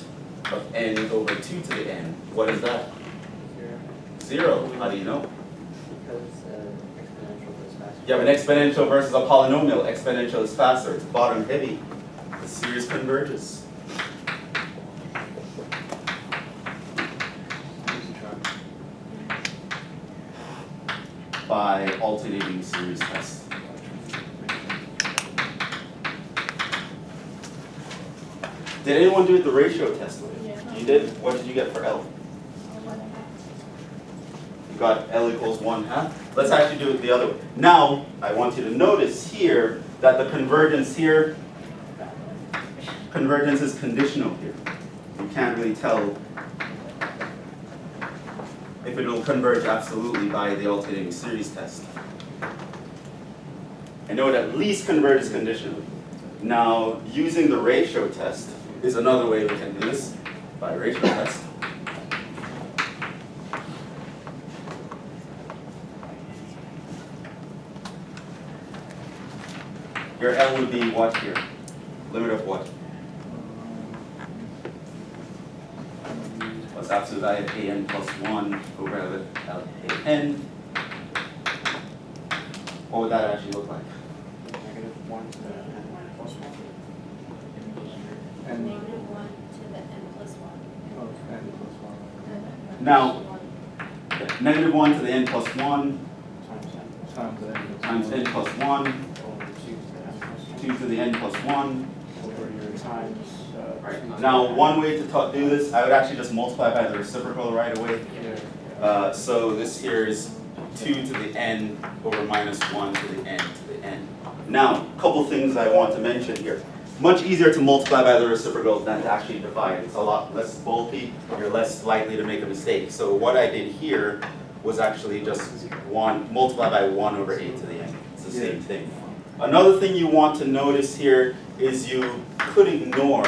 of n over 2 to the n. What is that? 0. How do you know? Because exponential goes faster. You have an exponential versus a polynomial. Exponential is faster. It's bottom heavy. The series converges. By alternating series tests. Did anyone do it the ratio test with? Yeah. You did? What did you get for L? 1.5. You got L equals 1/2. Let's actually do it the other way. Now, I want you to notice here that the convergence here, convergence is conditional here. You can't really tell if it will converge absolutely by the alternating series test. I know it at least converges conditionally. Now, using the ratio test is another way we can do this, by ratio test. Your L would be what here? Limit of what? What's absolute value of an plus 1 over an? What would that actually look like? Negative 1 to the n plus 1. And Negative 1 to the n plus 1. oh, n plus 1 Now, negative 1 to the n plus 1 times n times n plus 1 over 2 to the n plus 1 2 to the n plus 1. over your times. Right. Now, one way to do this, I would actually just multiply by the reciprocal right away. So this here is 2 to the n over minus 1 to the n to the n. Now, a couple things I want to mention here. Much easier to multiply by the reciprocal than to actually divide. It's a lot less bulky. You're less likely to make a mistake. So what I did here was actually just multiply by 1 over a to the n. It's the same thing. Another thing you want to notice here is you could ignore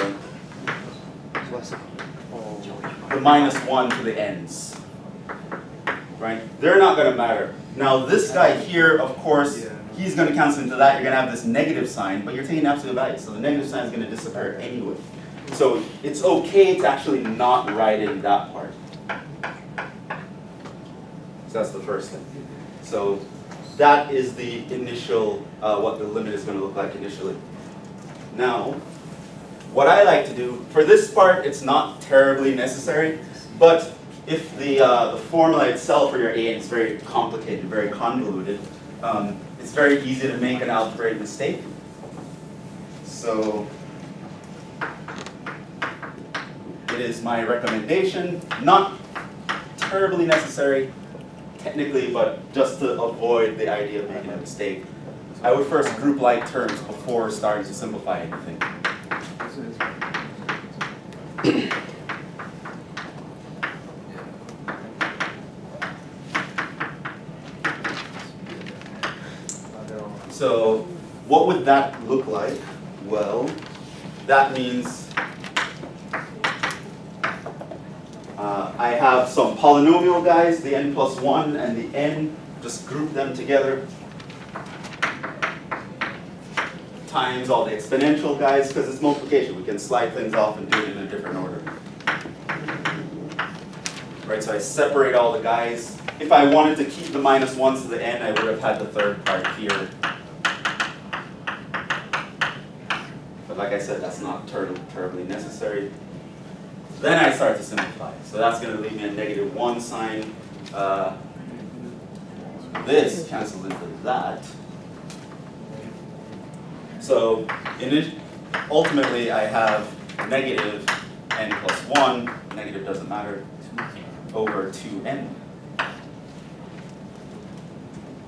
the minus 1 to the n's. Right? They're not going to matter. Now this guy here, of course, he's going to cancel into that. You're going to have this negative sign, but you're taking absolute value. So the negative sign is going to disappear anyway. So it's okay to actually not write in that part. So that's the first thing. So that is the initial, what the limit is going to look like initially. Now, what I like to do, for this part, it's not terribly necessary, but if the formula itself for your A is very complicated, very convoluted, it's very easy to make an algebraic mistake. So it is my recommendation, not terribly necessary technically, but just to avoid the idea of making a mistake, I would first group like terms before starting to simplify anything. So what would that look like? Well, that means I have some polynomial guys, the n plus 1 and the n, just group them together, times all the exponential guys, because it's multiplication. We can slide things off and do it in a different order. Right, so I separate all the guys. If I wanted to keep the minus 1s to the n, I would have had the third part here. But like I said, that's not terribly necessary. Then I start to simplify. So that's going to leave me a negative 1 sign. This cancels into that. So ultimately, I have negative n plus 1, negative doesn't matter, over 2n.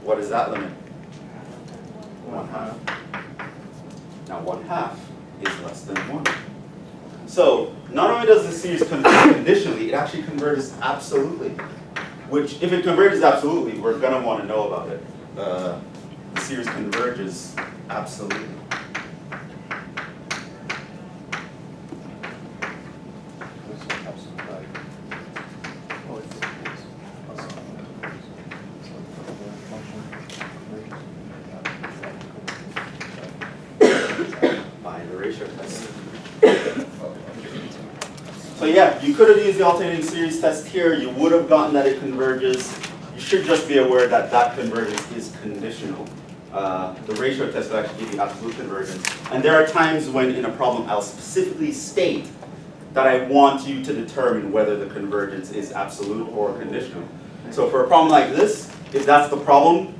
What is that limit? 1/2. Now 1/2 is less than 1. So not only does the series converge conditionally, it actually converges absolutely. Which, if it converges absolutely, we're going to want to know about it. The series converges absolutely. By the ratio test. So yeah, you could have used the alternating series test here. You would have gotten that it converges. You should just be aware that that convergence is conditional. The ratio test will actually give you absolute convergence. And there are times when in a problem I'll specifically state that I want you to determine whether the convergence is absolute or conditional. So for a problem like this, if that's the problem,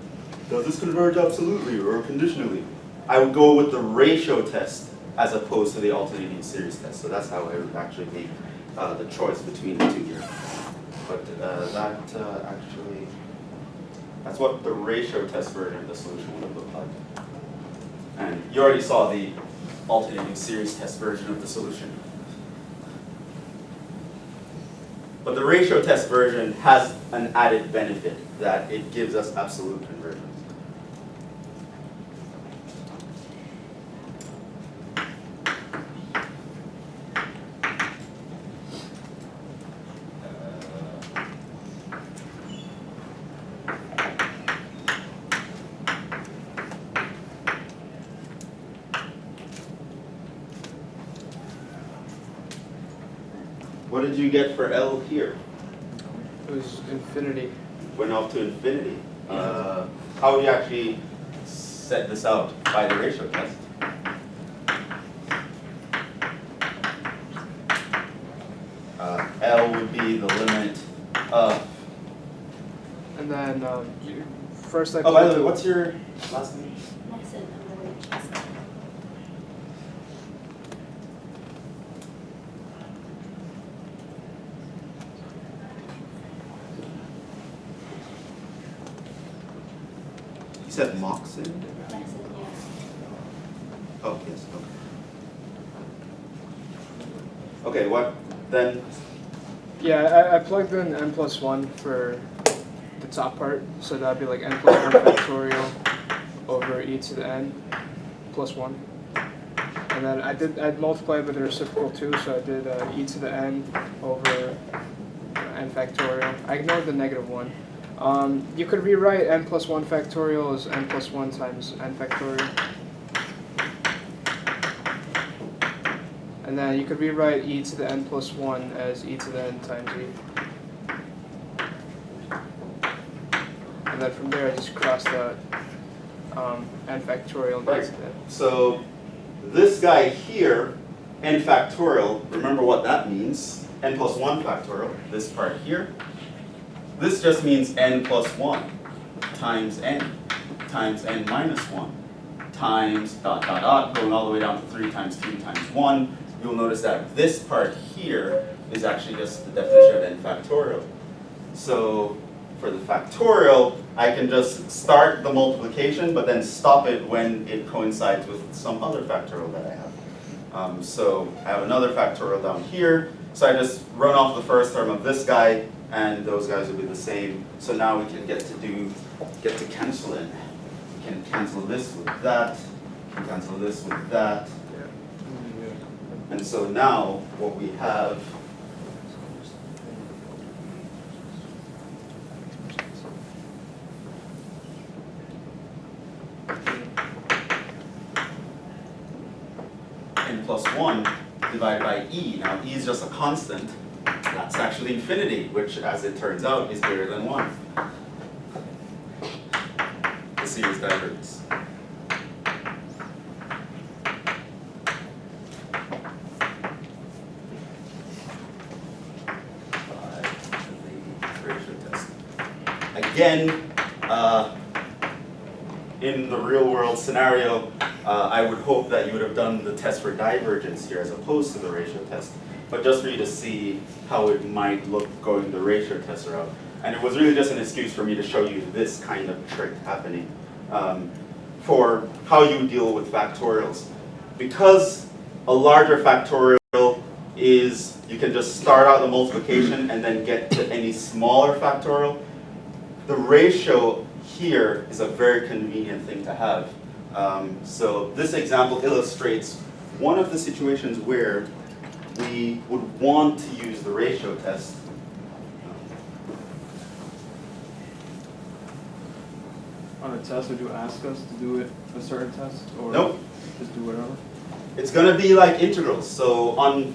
does this converge absolutely or conditionally? I would go with the ratio test as opposed to the alternating series test. So that's how I would actually make the choice between the two here. But that's what the ratio test version of the solution would look like. And you already saw the alternating series test version of the solution. But the ratio test version has an added benefit that it gives us absolute convergence. What did you get for L here? It was infinity. Went off to infinity. How would you actually set this out? By the ratio test. L would be the limit of... And then first I Oh, by the way, what's your last name? Lesson of the Chester. You said Moxon? Lesson, yeah. Oh, yes, okay. Okay, what then? Yeah, I plugged in n plus 1 for the top part, so that'd be like n plus 1 factorial over e to the n plus 1. And then I'd multiply it with the reciprocal too, so I did e to the n over n factorial. I ignored the negative 1. You could rewrite n plus 1 factorial as n plus 1 times n factorial. And then you could rewrite e to the n plus 1 as e to the n times e. And then from there I just cross that n factorial and e Right. to the n. So this guy here, n factorial, remember what that means. N plus 1 factorial, this part here. This just means n plus 1 times n minus 1 times dot dot dot, going all the way down to 3 times 2 times 1. You'll notice that this part here is actually just the definition of n factorial. So for the factorial, I can just start the multiplication, but then stop it when it coincides with some other factorial that I have. So I have another factorial down here. So I just run off the first term of this guy, and those guys will be the same. So now we can get to cancel in. can cancel this with that, can cancel this with that. And so now what we have n plus 1 divided by e. Now e is just a constant. That's actually infinity, which as it turns out is greater than 1. The series diverges. Again, in the real world scenario, I would hope that you would have done the test for divergence here as opposed to the ratio test. But just for you to see how it might look going the ratio test route. And it was really just an excuse for me to show you this kind of trick happening for how you deal with factorials. Because a larger factorial is, you can just start out the multiplication and then get to any smaller factorial. The ratio here is a very convenient thing to have. So this example illustrates one of the situations where we would want to use the ratio test. On a test, would you ask us to do it a certain test, or Nope. just do whatever? It's going to be like integrals. So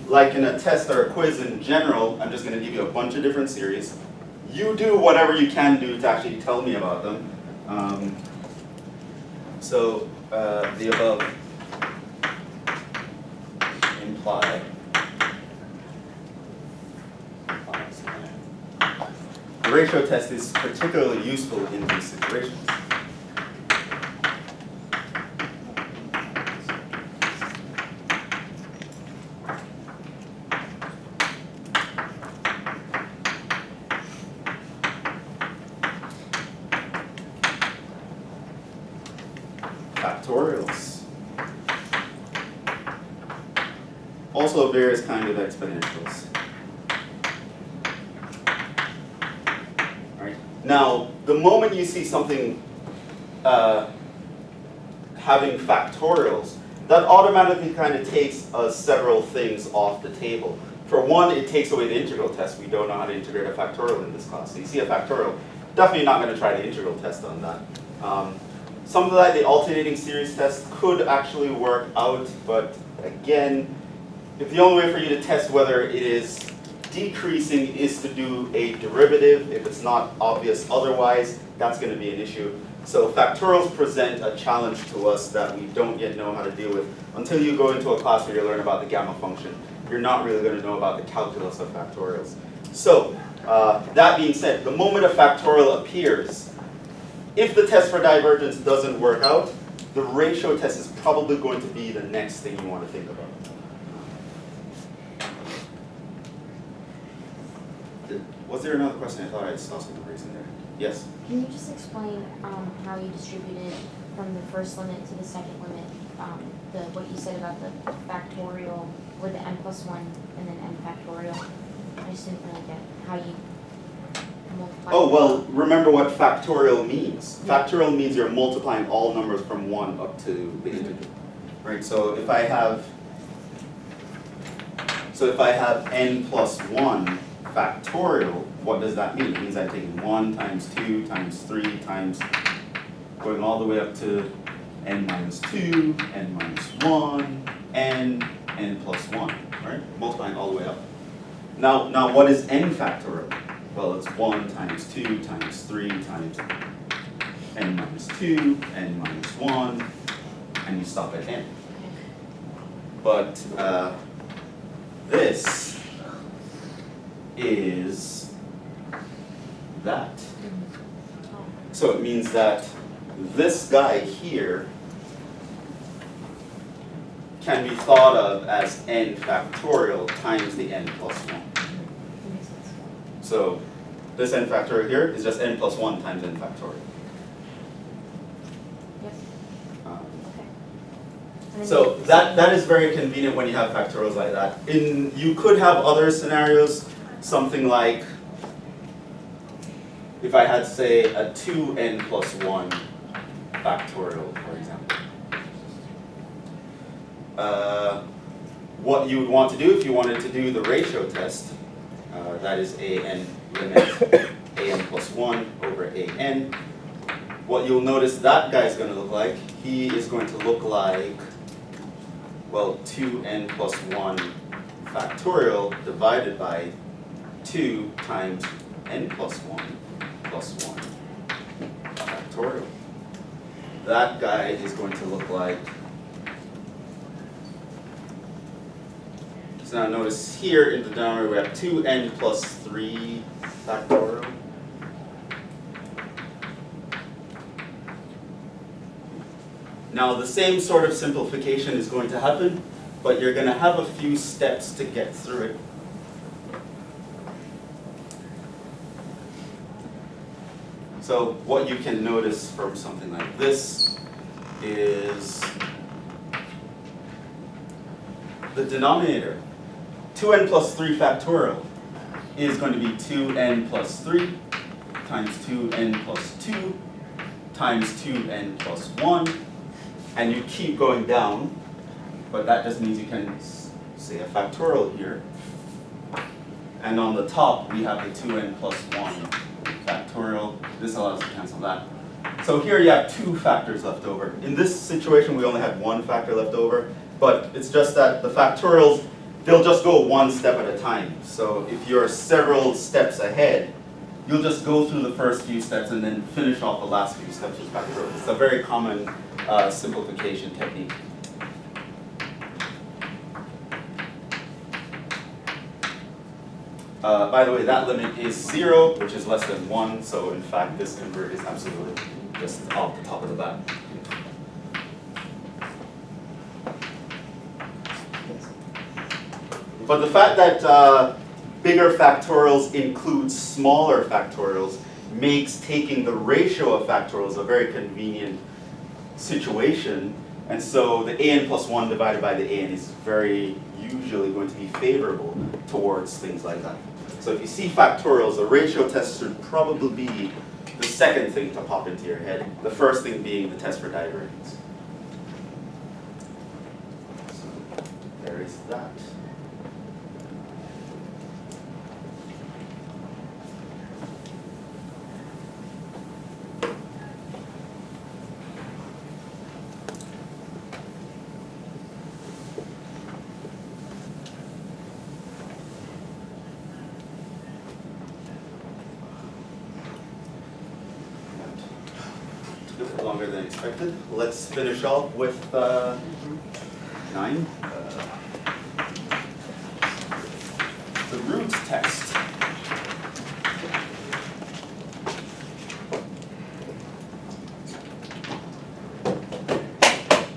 like in a test or a quiz in general, I'm just going to give you a bunch of different series. You do whatever you can do to actually tell me about them. The above imply the ratio test is particularly useful in these situations. Factorials. Also various kinds of exponentials. Right. Now, the moment you see something having factorials, that automatically kind of takes several things off the table. For one, it takes away the integral test. We don't know how to integrate a factorial in this class. So you see a factorial, definitely not going to try the integral test on that. Something like the alternating series test could actually work out, but again, if the only way for you to test whether it is decreasing is to do a derivative, if it's not obvious otherwise, that's going to be an issue. So factorials present a challenge to us that we don't yet know how to deal with. Until you go into a class where you learn about the gamma function, you're not really going to know about the calculus of factorials. So that being said, the moment a factorial appears, if the test for divergence doesn't work out, the ratio test is probably going to be the next thing you want to think about. Was there another question? I thought I saw something raised in there. Yes? Can you just explain how you distributed from the first limit to the second limit, what you said about the factorial with the n plus 1 and then n factorial? I just didn't really get how you multiply. Oh, well, remember what factorial means. Factorial means you're multiplying all numbers from 1 up to the integer. Right, so if I have n plus 1 factorial, what does that mean? It means I'm taking 1 times 2 times 3 times going all the way up to n minus 2, n minus 1, n plus 1, right? Multiplying all the way up. Now what is n factorial? Well, it's 1 times 2 times 3 times n minus 2, n minus 1, and you stop at n. But this is that. So it means that this guy here can be thought of as n factorial times the n plus 1. So this n factorial here is just n plus 1 times n factorial. Yep. Okay. So that is very convenient when you have factorials like that. You could have other scenarios, something like if I had, say, a 2n plus 1 factorial, for example. What you would want to do if you wanted to do the ratio test, that is an limit an plus 1 over an. What you'll notice that guy is going to look like, he is going to look like, well, 2n plus 1 factorial divided by 2 times n plus 1 plus 1 factorial. That guy is going to look like, so now notice here in the denominator we have 2n plus 3 factorial. Now the same sort of simplification is going to happen, but you're going to have a few steps to get through it. So what you can notice from something like this is the denominator, 2n plus 3 factorial, is going to be 2n plus 3 times 2n plus 2 times 2n plus 1. And you keep going down, but that just means you can say a factorial here. And on the top, we have the 2n plus 1 factorial. This allows us to cancel that. So here you have 2 factors left over. In this situation, we only had 1 factor left over, but it's just that the factorials, they'll just go 1 step at a time. So if you're several steps ahead, you'll just go through the first few steps and then finish off the last few steps with factorials. It's a very common simplification technique. By the way, that limit is 0, which is less than 1, so in fact this converges absolutely just off the top of the bat. But the fact that bigger factorials include smaller factorials makes taking the ratio of factorials a very convenient situation, and so the an plus 1 divided by the an is very usually going to be favorable towards things like that. So if you see factorials, the ratio test should probably be the second thing to pop into your head, the first thing being the test for divergence. So there is that. Longer than expected. Let's finish off with 9. The root test.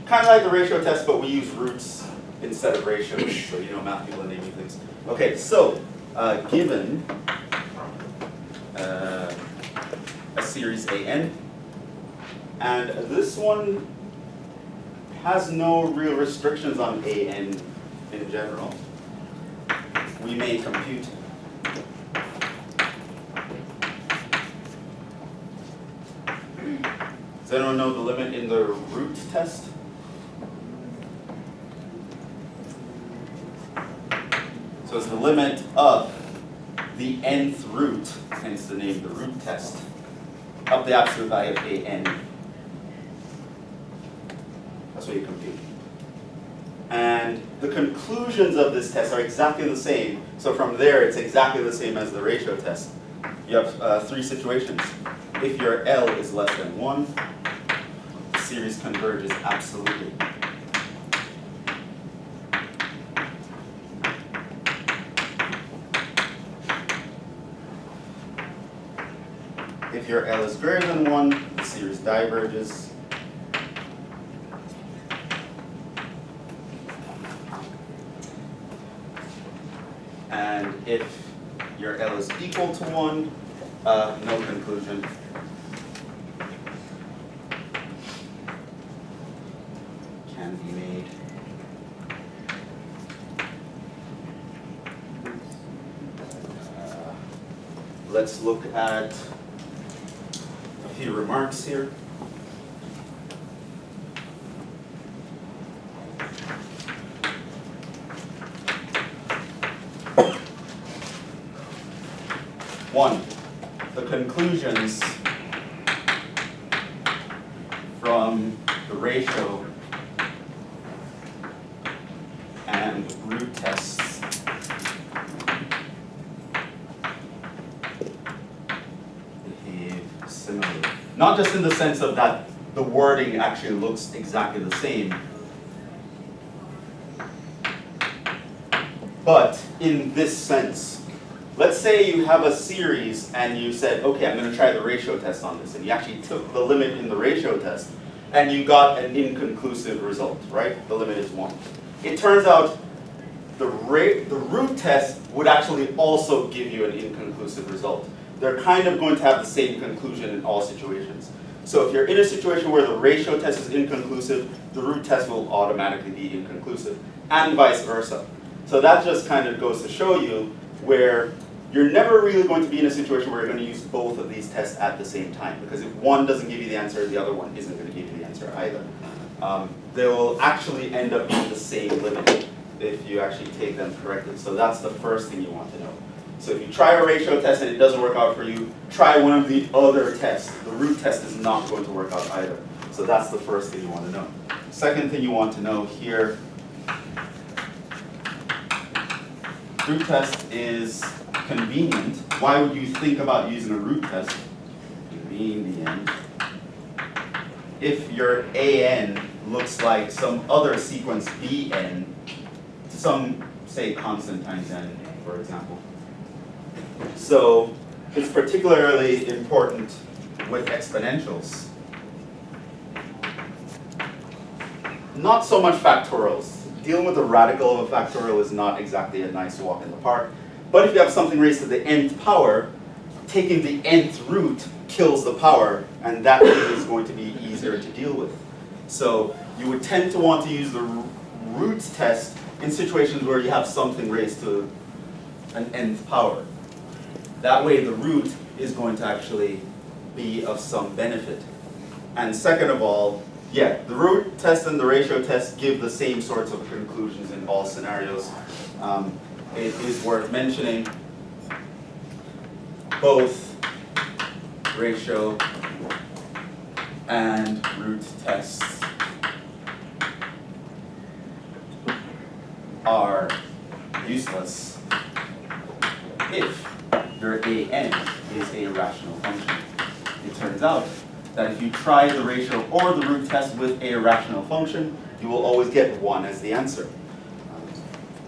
Kind of like the ratio test, but we use roots instead of ratios, so you know math people are naming things. Okay, so given a series AN, and this one has no real restrictions on AN in general. We may compute. Does anyone know the limit in the root test? So it's the limit of the nth root, hence the name the root test, of the absolute value of AN. That's what you compute. And the conclusions of this test are exactly the same. So from there, it's exactly the same as the ratio test. You have 3 situations. If your L is less than 1, the series converges absolutely. If your L is greater than 1, the series diverges. And if your L is equal to 1, no conclusion. Can be made. Let's look at a few remarks here. 1. The conclusions from the ratio and root tests behave similarly. Not just in the sense of that the wording actually looks exactly the same, but in this sense. Let's say you have a series and you said, okay, I'm going to try the ratio test on this, and you actually took the limit in the ratio test and you got an inconclusive result, right? The limit is 1. It turns out the root test would actually also give you an inconclusive result. They're kind of going to have the same conclusion in all situations. So if you're in a situation where the ratio test is inconclusive, the root test will automatically be inconclusive, and vice versa. So that just kind of goes to show you where you're never really going to be in a situation where you're going to use both of these tests at the same time, because if one doesn't give you the answer, the other one isn't going to give you the answer either. They will actually end up being the same limit if you actually take them correctly. So that's the first thing you want to know. So if you try a ratio test and it doesn't work out for you, try one of the other tests. The root test is not going to work out either. So that's the first thing you want to know. Second thing you want to know here, root test is convenient. Why would you think about using a root test? Convenient. If your AN looks like some other sequence BN, some, say, constant times n, for example. So it's particularly important with exponentials. Not so much factorials. Dealing with the radical of a factorial is not exactly a nice walk in the park. But if you have something raised to the nth power, taking the nth root kills the power, and that is going to be easier to deal with. So you would tend to want to use the roots test in situations where you have something raised to an nth power. That way the root is going to actually be of some benefit. And second of all, yeah, the root test and the ratio test give the same sorts of conclusions in all scenarios. It is worth mentioning both ratio and root tests are useless if your AN is a rational function. It turns out that if you try the ratio or the root test with a rational function, you will always get 1 as the answer.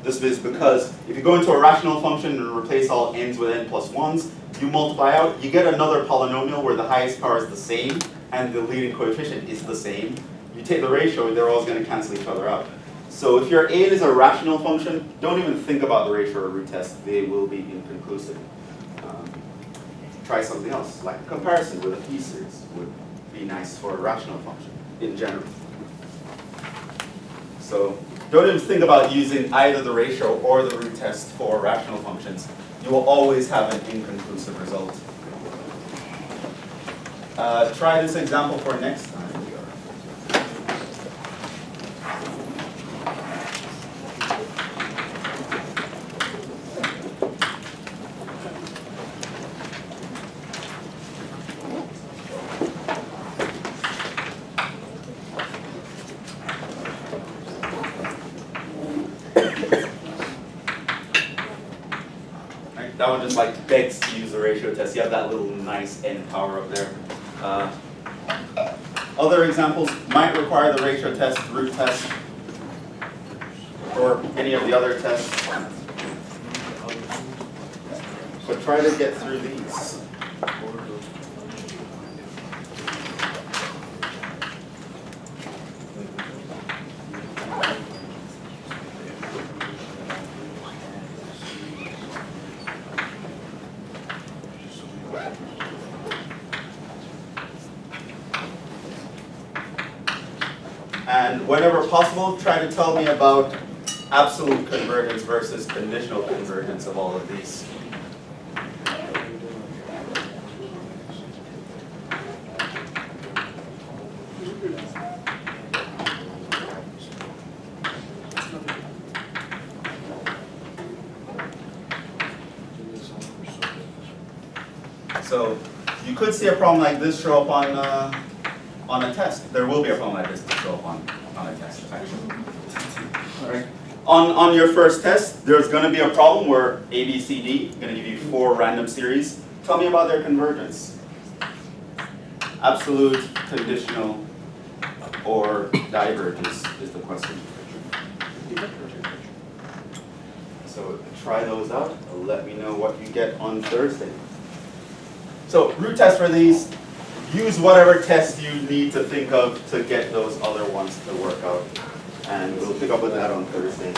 This is because if you go into a rational function and replace all n's with n plus 1s, you multiply out, you get another polynomial where the highest power is the same and the leading coefficient is the same. You take the ratio, they're always going to cancel each other out. So if your AN is a rational function, don't even think about the ratio or root test. They will be inconclusive. Try something else, like a comparison with a p-series would be nice for a rational function in general. So don't even think about using either the ratio or the root test for rational functions. You will always have an inconclusive result. Try this example for next time. That one just like begs to use the ratio test. You have that little nice n power up there. Other examples might require the ratio test, root test, or any of the other tests. But try to get through these. And whenever possible, try to tell me about absolute convergence versus conditional convergence of all of these. So you could see a problem like this show up on a test. There will be a problem like this to show up on a test, actually. All right. On your first test, there's going to be a problem where A, B, C, D, I'm going to give you 4 random series. Tell me about their convergence. Absolute, conditional, or divergence is the question. So try those out. Let me know what you get on Thursday. So root test for these. Use whatever test you need to think of to get those other ones to work out. And we'll pick up with that on Thursday.